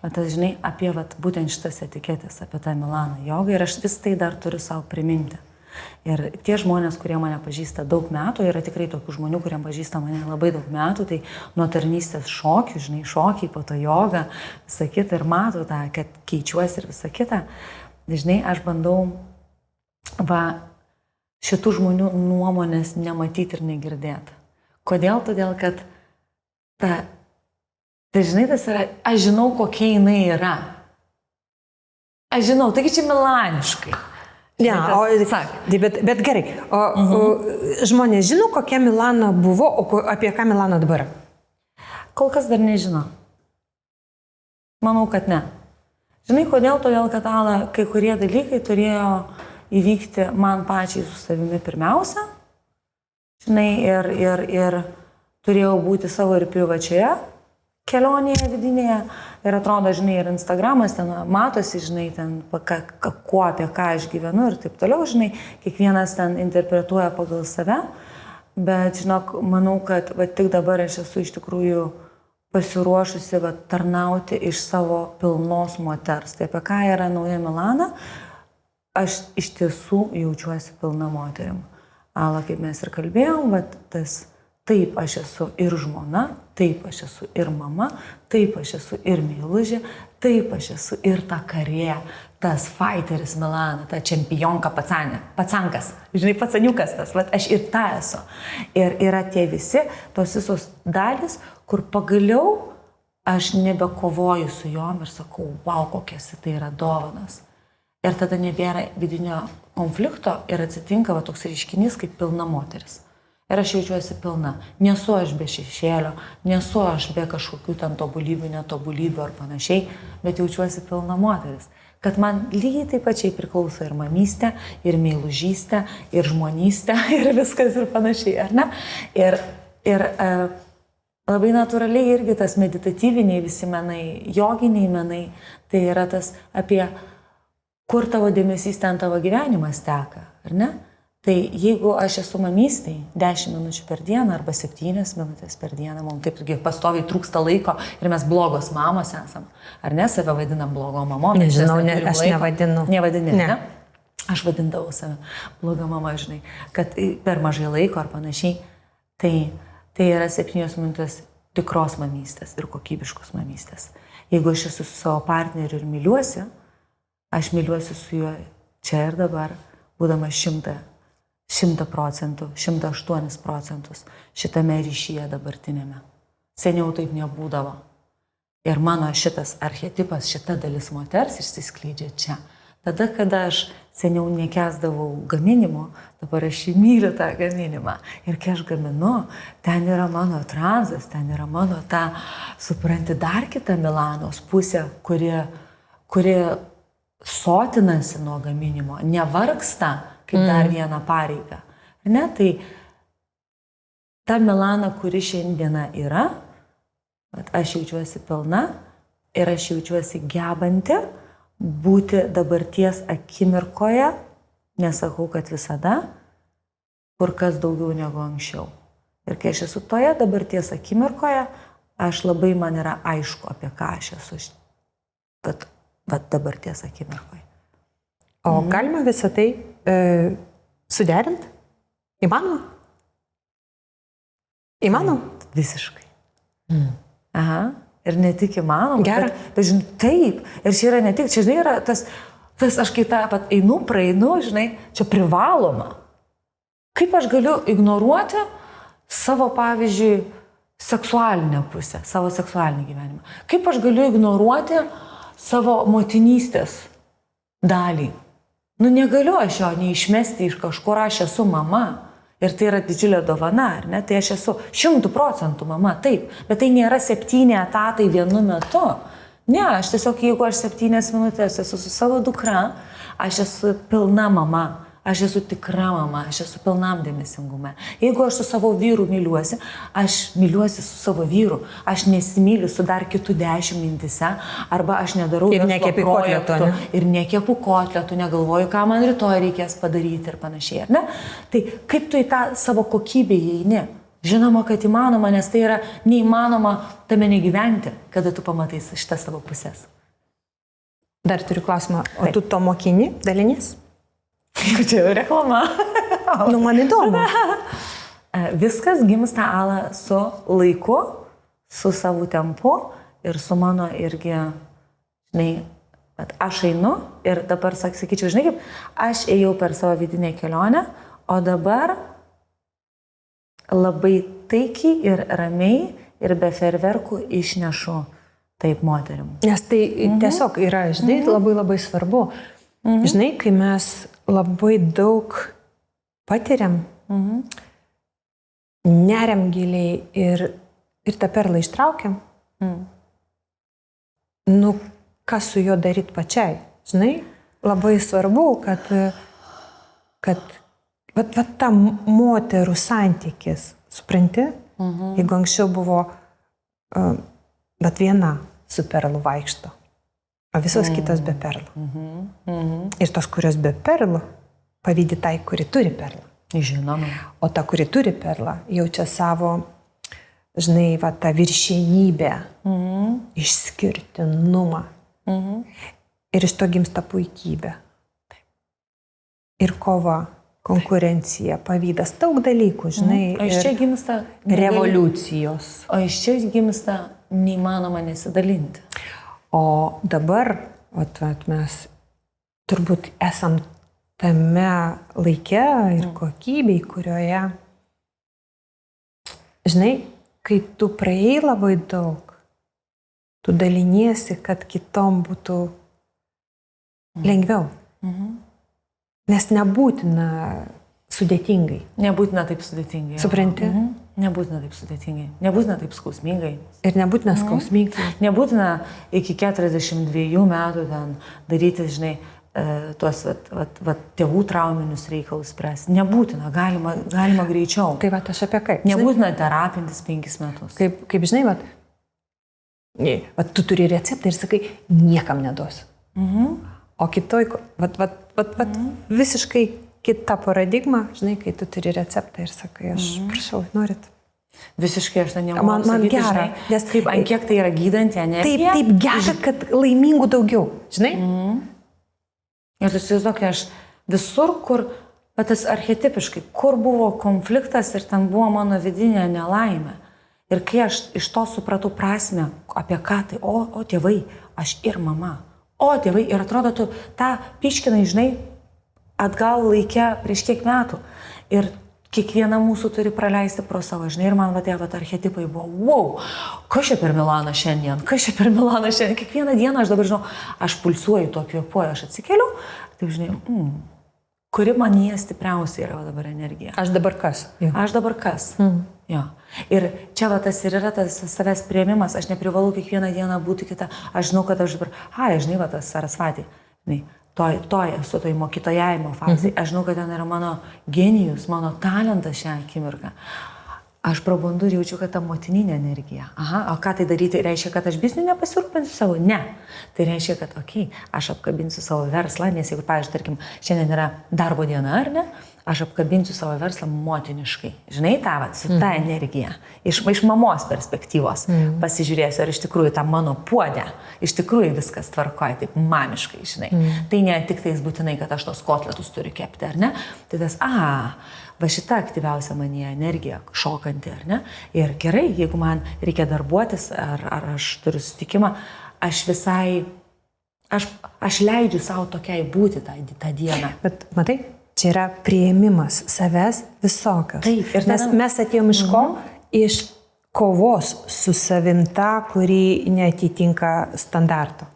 Vat, žinai, apie būtent šitas etiketės, apie tą Milana jogą ir aš vis tai dar turiu savo priminti. Ir tie žmonės, kurie mane pažįsta daug metų, yra tikrai tokių žmonių, kurie pažįsta mane labai daug metų, tai nuo tarnystės šokių, žinai, šokiai, po to joga, visa kita ir matau tą, kad keičiuosi ir visa kita. Žinai, aš bandau šitų žmonių nuomonės nematyti ir negirdėti. Kodėl? Todėl, kad tai žinai, tas yra, aš žinau, kokia jinai yra. Aš žinau, taigi čia milaniškai. Ne, bet gerai, o žmonės žino, kokia Milana buvo, o apie ką Milana dabar? Kol kas dar nežino. Manau, kad ne. Žinai, kodėl? Todėl, kad kai kurie dalykai turėjo įvykti man pačiai su savimi pirmiausia. Žinai, ir turėjau būti savo ir privačioje kelionėje vidinėje. Ir atrodo, žinai, ir Instagramas ten matosi, žinai, ten apie ką aš gyvenu ir taip toliau, žinai, kiekvienas ten interpretuoja pagal save, bet, žinok, manau, kad tik dabar aš esu iš tikrųjų pasiruošusi tarnauti iš savo pilnos moters. Tai apie ką yra nauja Milana, aš iš tiesų jaučiuosi pilna moterim. Kaip mes ir kalbėjom, tas taip aš esu ir žmona, taip aš esu ir mama, taip aš esu ir meilužė, taip aš esu ir ta karė, tas fighteris Milana, ta čempionka pacankas, žinai, pacaniukas tas, aš ir ta esu. Ir yra tie visi, tos visos dalys, kur pagaliau aš nebekovoju su jom ir sakau, wow, kokias tai yra dovanas. Ir tada nebėra vidinio konflikto ir atsitinka toks reiškinys kaip pilna moteris. Ir aš jaučiuosi pilna. Nesu aš be šešėlio, nesu aš be kažkokių ten tobulybių, netobulybių ar panašiai, bet jaučiuosi pilna moteris. Kad man lygiai taip pačiai priklauso ir mamystė, ir meilužystė, ir žmonystė, ir viskas ir panašiai, ar ne? Ir labai natūraliai irgi tas meditatyviniai visi menai, joginiai menai, tai yra tas apie kur tavo dėmesys ten tavo gyvenimas teka, ar ne? Tai jeigu aš esu mamystėj 10 minučių per dieną arba 7 minutės per dieną, mums taip pastoviai trūksta laiko ir mes blogos mamos esam. Ar ne, save vadinam blogom mamom? Nežinau, aš nevadinu. Nevadini, ne? Aš vadindavau save bloga mama, žinai, kad per mažai laiko ar panašiai. Tai yra 7 minutės tikros mamystės ir kokybiškos mamystės. Jeigu aš esu su savo partneriu ir myliuosi, aš myliuosi su juo čia ir dabar, būdama 100%, 108% šitame ryšyje dabartinėme. Seniau taip nebūdavo. Ir mano šitas archetipas, šita dalis moters išsiskleidžia čia. Tada, kada aš seniau nekęsdavau gaminimo, dabar aš myliu tą gaminimą. Ir kai aš gaminu, ten yra mano transas, ten yra mano ta, supranti, dar kita Milanos pusė, kuri sotinasi nuo gaminimo, nevargsta kaip dar vieną pareigą. Ne, tai ta Milana, kuri šiandieną yra, aš jaučiuosi pilna ir aš jaučiuosi gebanti būti dabarties akimirkoje, nesakau, kad visada, kur kas daugiau negu anksčiau. Ir kai aš esu toje dabarties akimirkoje, man yra aišku, apie ką aš esu dabarties akimirkoje. O galima visą tai suderinti? Įmanoma? Įmanoma? Visiškai. Aha. Ir ne tik įmanoma. Gerai. Bet žinai, taip. Ir čia yra ne tik, čia žinai, yra tas aš kai tą einu, praeinu, žinai, čia privaloma. Kaip aš galiu ignoruoti savo, pavyzdžiui, seksualinę pusę, savo seksualinį gyvenimą? Kaip aš galiu ignoruoti savo motinystės dalį? Negaliu aš jo neišmesti iš kažkur, aš esu mama. Ir tai yra didžiulė dovana, ar ne? Tai aš esu 100% mama, taip. Bet tai nėra 7 etatai vienu metu. Ne, aš tiesiog, jeigu aš 7 minutės esu su savo dukra, aš esu pilna mama. Aš esu tikra mama, aš esu pilnam dėmesingume. Jeigu aš su savo vyru myliuosi, aš myliuosi su savo vyru. Aš nesimyliu su dar kitų 10 mintise, arba aš nedarau verslo projektų. Ir nekepu kotletų, negalvoju, ką man rytoj reikės padaryti ir panašiai, ar ne? Tai kaip tu į tą savo kokybę įeini? Žinoma, kad įmanoma, nes tai yra neįmanoma tame negyventi, kada tu pamatai šitas savo pusės. Dar turiu klausimą, o tu to mokini, dalinys? Čia jau reklama. Man įdomu. Viskas gimsta Ala su laiku, su savo tempu ir su mano irgi, žinai, bet aš einu ir dabar sakyčiau, žinai, kaip aš ėjau per savo vidinę kelionę, o dabar labai taikiai ir ramiai ir be ferverkų išnešu taip moterim. Nes tai tiesiog yra, žinai, labai svarbu. Žinai, kai mes labai daug patiriam, neriam giliai ir tą perlą ištraukiam, kas su juo daryti pačiai. Žinai, labai svarbu, kad ta moterų santykis, supranti, jeigu anksčiau buvo viena su perlu vaikšto, o visos kitos be perlų. Ir tos, kurios be perlų, pavydi tai, kuri turi perlą. Žinoma. O ta, kuri turi perlą, jaučia savo, žinai, tą viršienybę, išskirtinumą. Ir iš to gimsta puikybė. Ir kova, konkurencija, pavydas, daug dalykų, žinai. O iš čia gimsta revoliucijos. O iš čia gimsta neįmanoma nesidalinti. O dabar, mes turbūt esam tame laike ir kokybei, kurioje, žinai, kai tu praėjai labai daug, tu daliniesi, kad kitom būtų lengviau. Nes nebūtina sudėtingai. Nebūtina taip sudėtingai. Supranti? Nebūtina taip sudėtingai. Nebūtina taip skausmingai. Ir nebūtina skausmingai. Nebūtina iki 42 metų ten daryti, žinai, tuos tėvų trauminius reikalus spręsti. Nebūtina, galima greičiau. Tai aš apie kaip? Nebūtina terapintis 5 metus. Kaip žinai, tu turi receptą ir sakai, niekam neduos. O kitoj, visiškai kita paradigma, žinai, kai tu turi receptą ir sakai, aš prašau, norit. Visiškai aš nemoku sakyti, gera, žinai, nes kaip, ant kiek tai yra gydanti energija. Taip gera, kad laimingų daugiau, žinai. Ir tu įsivaizduok, aš visur, kur, tas archetipiškai, kur buvo konfliktas ir ten buvo mano vidinė nelaimė. Ir kai aš iš to supratau prasme, apie ką tai, o tėvai, aš ir mama, O, tėvai, ir atrodo, tu tą piškinai, žinai, atgal laikę prieš kiek metų. Ir kiekviena mūsų turi praleisti pro savo, žinai, ir man tie archetipai buvo, wow, kas čia per Milaną šiandien, kiekvieną dieną aš dabar žinau, aš pulsuoju, to kvėpuoju, aš atsikeliu, taip žinai, kuri man jie stipriausia yra dabar energija. Aš dabar kas? Aš dabar kas. Jo. Ir čia tas ir yra tas savęs priėmimas, aš neprivalau kiekvieną dieną būti kita, aš žinau, kad aš dabar, žinai, tas Sarasvati, esu toj mokytojavimo fazai, aš žinau, kad ten yra mano genijus, mano talentas šią akimirką. Aš prabundu ir jaučiu, kad ta motininė energija. O ką tai daryti? Reiškia, kad aš bizniu nepasirūpinsiu savo? Ne. Tai reiškia, kad aš apkabinsiu savo verslą, nes jeigu, pavyzdžiui, tarkim, šiandien yra darbo diena, ar ne? Aš apkabinsiu savo verslą motiniškai. Žinai, su ta energija. Iš mamos perspektyvos pasižiūrėsiu, ar iš tikrųjų ta mano puodė, iš tikrųjų viskas tvarkoja, taip mamiškai, žinai. Tai ne tik tais būtinai, kad aš tos kotletus turiu kepti, ar ne? Tai tas, va šita aktyviausia manyje energija, šokanti, ar ne? Ir gerai, jeigu man reikia darbuotis, ar aš turiu sutikimą, aš leidžiu savo tokiai būti tą dieną. Bet matai, čia yra priėmimas savęs visokios. Taip, ir nes mes atėjom iš ko? Iš kovos su savimta, kuri neatitinka standarto.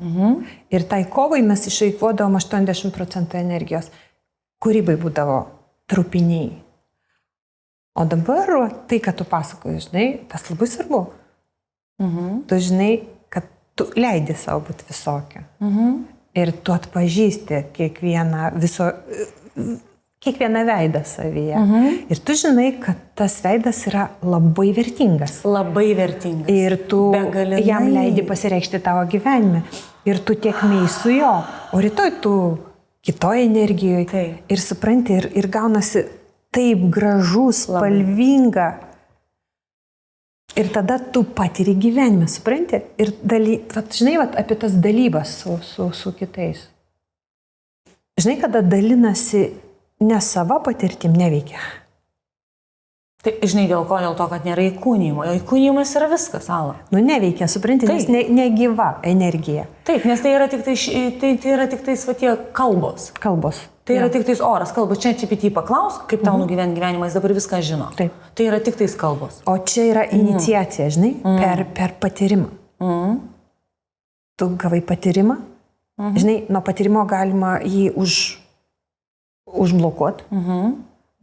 Ir tai kovai mes išeikvodavom 80% energijos. Kūrybai būdavo trupiniai. O dabar tai, kad tu pasakoji, žinai, tas labai svarbu. Tu žinai, kad tu leidi savo būti visokią. Ir tu atpažįsti kiekvieną veidą savyje. Ir tu žinai, kad tas veidas yra labai vertingas. Labai vertingas. Ir tu jam leidi pasireikšti tavo gyvenime. Ir tu tiekmei su jo. O rytoj tu kitoj energijoje. Ir supranti, ir gaunasi taip gražu, spalvinga. Ir tada tu patiri gyvenime, supranti? Ir žinai, apie tas dalybas su kitais. Žinai, kada dalinasi ne sava patirtim, neveikia. Tai žinai, dėl ko? Dėl to, kad nėra įkūnymo. O įkūnymas yra viskas, Ala. Neveikia, supranti, nes negyva energija. Taip, nes tai yra tik tais tie kalbos. Tai yra tik tais oras, kalbos. Čia GPT paklaus, kaip tau nugyventi gyvenimą, jis dabar viską žino. Taip. Tai yra tik tais kalbos. O čia yra iniciacija, žinai, per patyrimą. Tu gavai patyrimą, žinai, nuo patyrimo galima jį užblokuoti,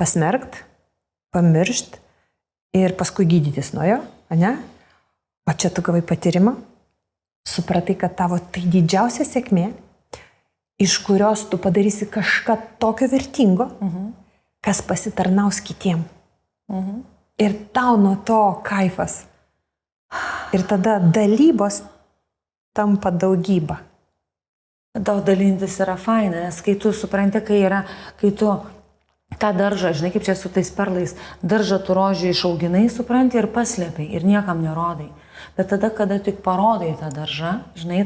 pasmerkt, pamiršt ir paskui gydytis nuo jo, ne? O čia tu gavai patyrimą, supratai, kad tavo tai didžiausia sėkmė, iš kurios tu padarysi kažką tokio vertingo, kas pasitarnaus kitiem. Ir tau nuo to kaifas. Ir tada dalybos tampa daugybą. Dalintis yra faina, nes kai tu supranti, kai tu tą daržą, žinai, kaip čia su tais perlais, daržą tu rožiai išauginai, supranti, ir paslėpiai, ir niekam nerodai. Bet tada, kada tik parodai tą daržą, žinai,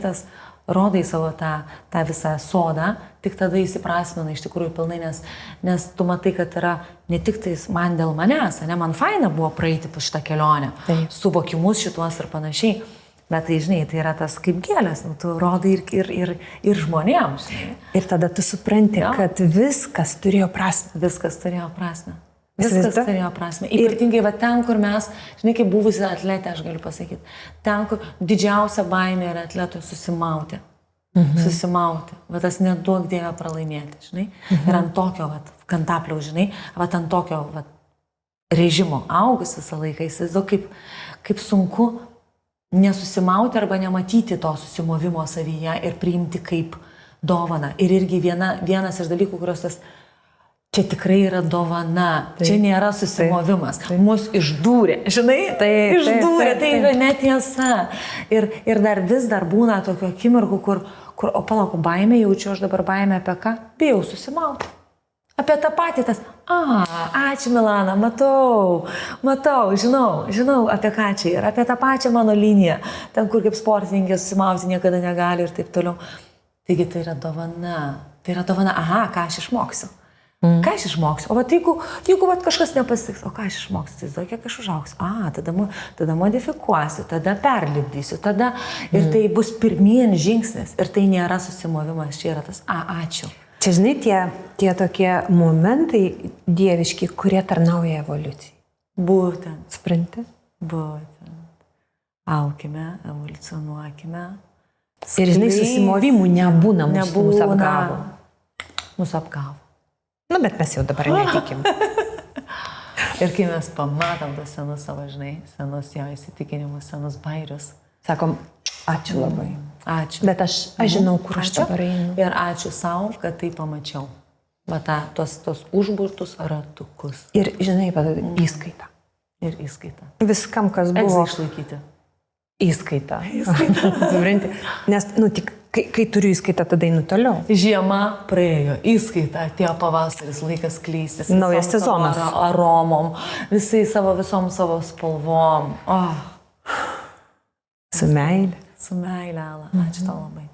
rodai savo tą visą sodą, tik tada įsiprasmina iš tikrųjų pilnai, nes tu matai, kad yra ne tik tais man dėl manęs, ne, man faina buvo praeiti po šitą kelionę, suvokimus šituos ir panašiai. Bet tai, žinai, tai yra tas kaip gėlės, tu rodai ir žmonėms. Žinai. Ir tada tu supranti, kad viskas turėjo prasmę. Viskas turėjo prasmę. Ypatingai ten, kur mes, žinai, kaip buvusi atletė, aš galiu pasakyti, ten, kur didžiausia baimė yra atletui susimauti. Susimauti. Va tas neduok Dieve pralaimėti, žinai. Ir ant tokio, kantapliau, žinai, ant tokio režimo augus visą laiką, įsivaizduok, kaip sunku nesusimauti arba nematyti to susimovimo savyje ir priimti kaip dovaną. Ir irgi vienas iš dalykų, kurios čia tikrai yra dovana, čia nėra susimovimas. Mus išdūrė, žinai? Išdūrė, tai yra netiesa. Ir vis dar būna tokio akimirkų, kur o palauk, baimė jaučiu, aš dabar baimę apie ką? Bijau susimauti. Apie tą patį tas, ačiū Milana, matau, žinau apie ką čia ir apie tą pačią mano liniją, ten kur kaip sportininkė susimauti niekada negali ir taip toliau. Taigi tai yra dovana, ką aš išmoksiu. Ką aš išmoksiu? O vat, jeigu vat, kažkas nepasiks, o ką aš išmoksiu, tai kiek aš užauksiu? Tada modifikuosiu, tada perlipdysiu, tada ir tai bus pirmyn žingsnis. Ir tai nėra susimovimas, čia yra tas, ačiū. Čia, žinai, tie tokie momentai dieviški, kurie tarnauja evoliucijai. Būtent. Supranti? Būtent. Aukime, evoliucionuokime. Ir, žinai, susimovimų nebūna, mūsų apgavo. Mūsų apgavo. Nu, bet mes jau dabar netikim. Ir kai mes pamatom tos senus savo, žinai, senus jo įsitikinimus, senus bairius. Sakom, ačiū labai. Ačiū. Bet aš žinau, kur aš dabar einu. Ir ačiū savo, kad tai pamačiau. Va tos užburtus ratukus. Ir, žinai, įskaita. Ir įskaita. Viskam, kas buvo. Išlaikyti. Įskaita. Nes, tik kai turiu įskaitą, tada einu toliau. Žiema praėjo, įskaita, atėjo pavasaris, laikas keistis. Naujas sezonas. Aromom, visom savo spalvom. Su meilė. Su meilė, Ala. Ačiū tau labai.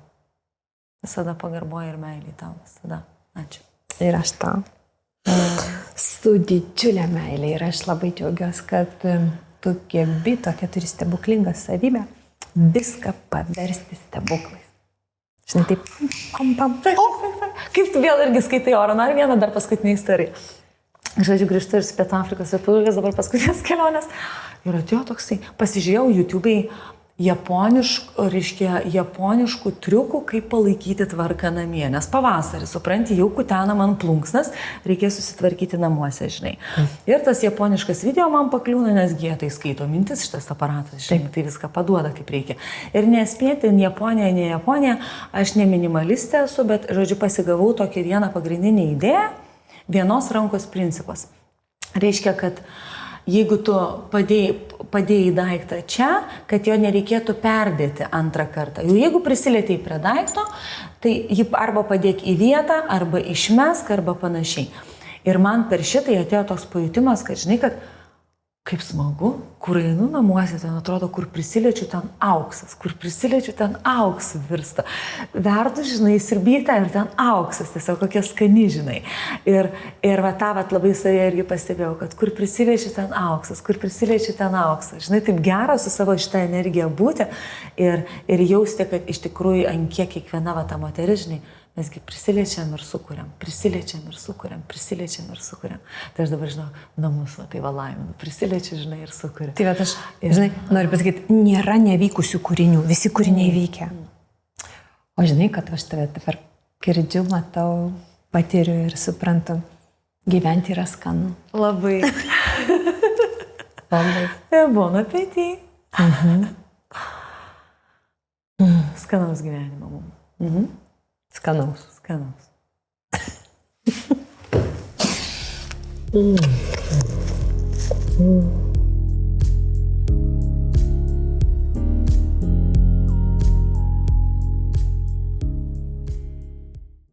Visada pagarboju ir meilį tau. Visada. Ačiū. Ir aš tau. Su didžiulė meilė. Ir aš labai džiaugiuosi, kad tu gebi tokia turi stebuklingą savybę viską paversti stebuklais. Žinai, taip, pam. Kaip tu vėl irgi skaitai orą, nori vieną dar paskutinį istoriją. Žodžiu, grįžtu ir su Pietų Afrikos Respublikos, dabar paskutinės kelionės. Ir atėjo toksai, pasižiūrėjau YouTube'ai japoniškų triukų, kaip palaikyti tvarką namie. Nes pavasarį, supranti, jau kutena man plunksnas, reikės susitvarkyti namuose, žinai. Ir tas japoniškas video man pakliūna, nes jie tai skaito mintis šitas aparatas, žinai, tai viską paduoda kaip reikia. Ir nespėti, ne Japonija, aš ne minimalistė esu, bet, žodžiu, pasigavau tokią vieną pagrindinę idėją, vienos rankos principas. Reiškia, kad jeigu tu padėjai daiktą čia, kad jo nereikėtų perdėti antrą kartą. Jau jeigu prisilietėjai prie daikto, tai jį arba padėk į vietą, arba išmesk, arba panašiai. Ir man per šitai atėjo toks pajutimas, kad žinai, kad kaip smagu, kur einu namuose, ten atrodo, kur prisiliečiu ten auksas, kur prisiliečiu ten auksų virsta. Verdu, žinai, sirbytę ir ten auksas, tiesiog kokie skani, žinai. Ir va tą labai savie irgi pastebėjau, kad kur prisiliečiu ten auksas, kur prisiliečiu ten auksas. Žinai, taip gera su savo šitą energiją būti ir jausti, kad iš tikrųjų ant kiek kiekviena va ta moteris, žinai, mesgi prisiliečiam ir sukuriam. Tai aš dabar žinau, namus, va tai va laiminu, prisiliečiu, žinai, ir sukuriu. Tai va aš, žinai, noriu pasakyti, nėra nevykusių kūrinių, visi kūriniai veikia. O žinai, kad aš tave dabar girdžiu, matau, patiriu ir suprantu, gyventi yra skanu. Labai. Labai. Bon appétit. Skanaus gyvenimo mums. Skanaus. Skanaus.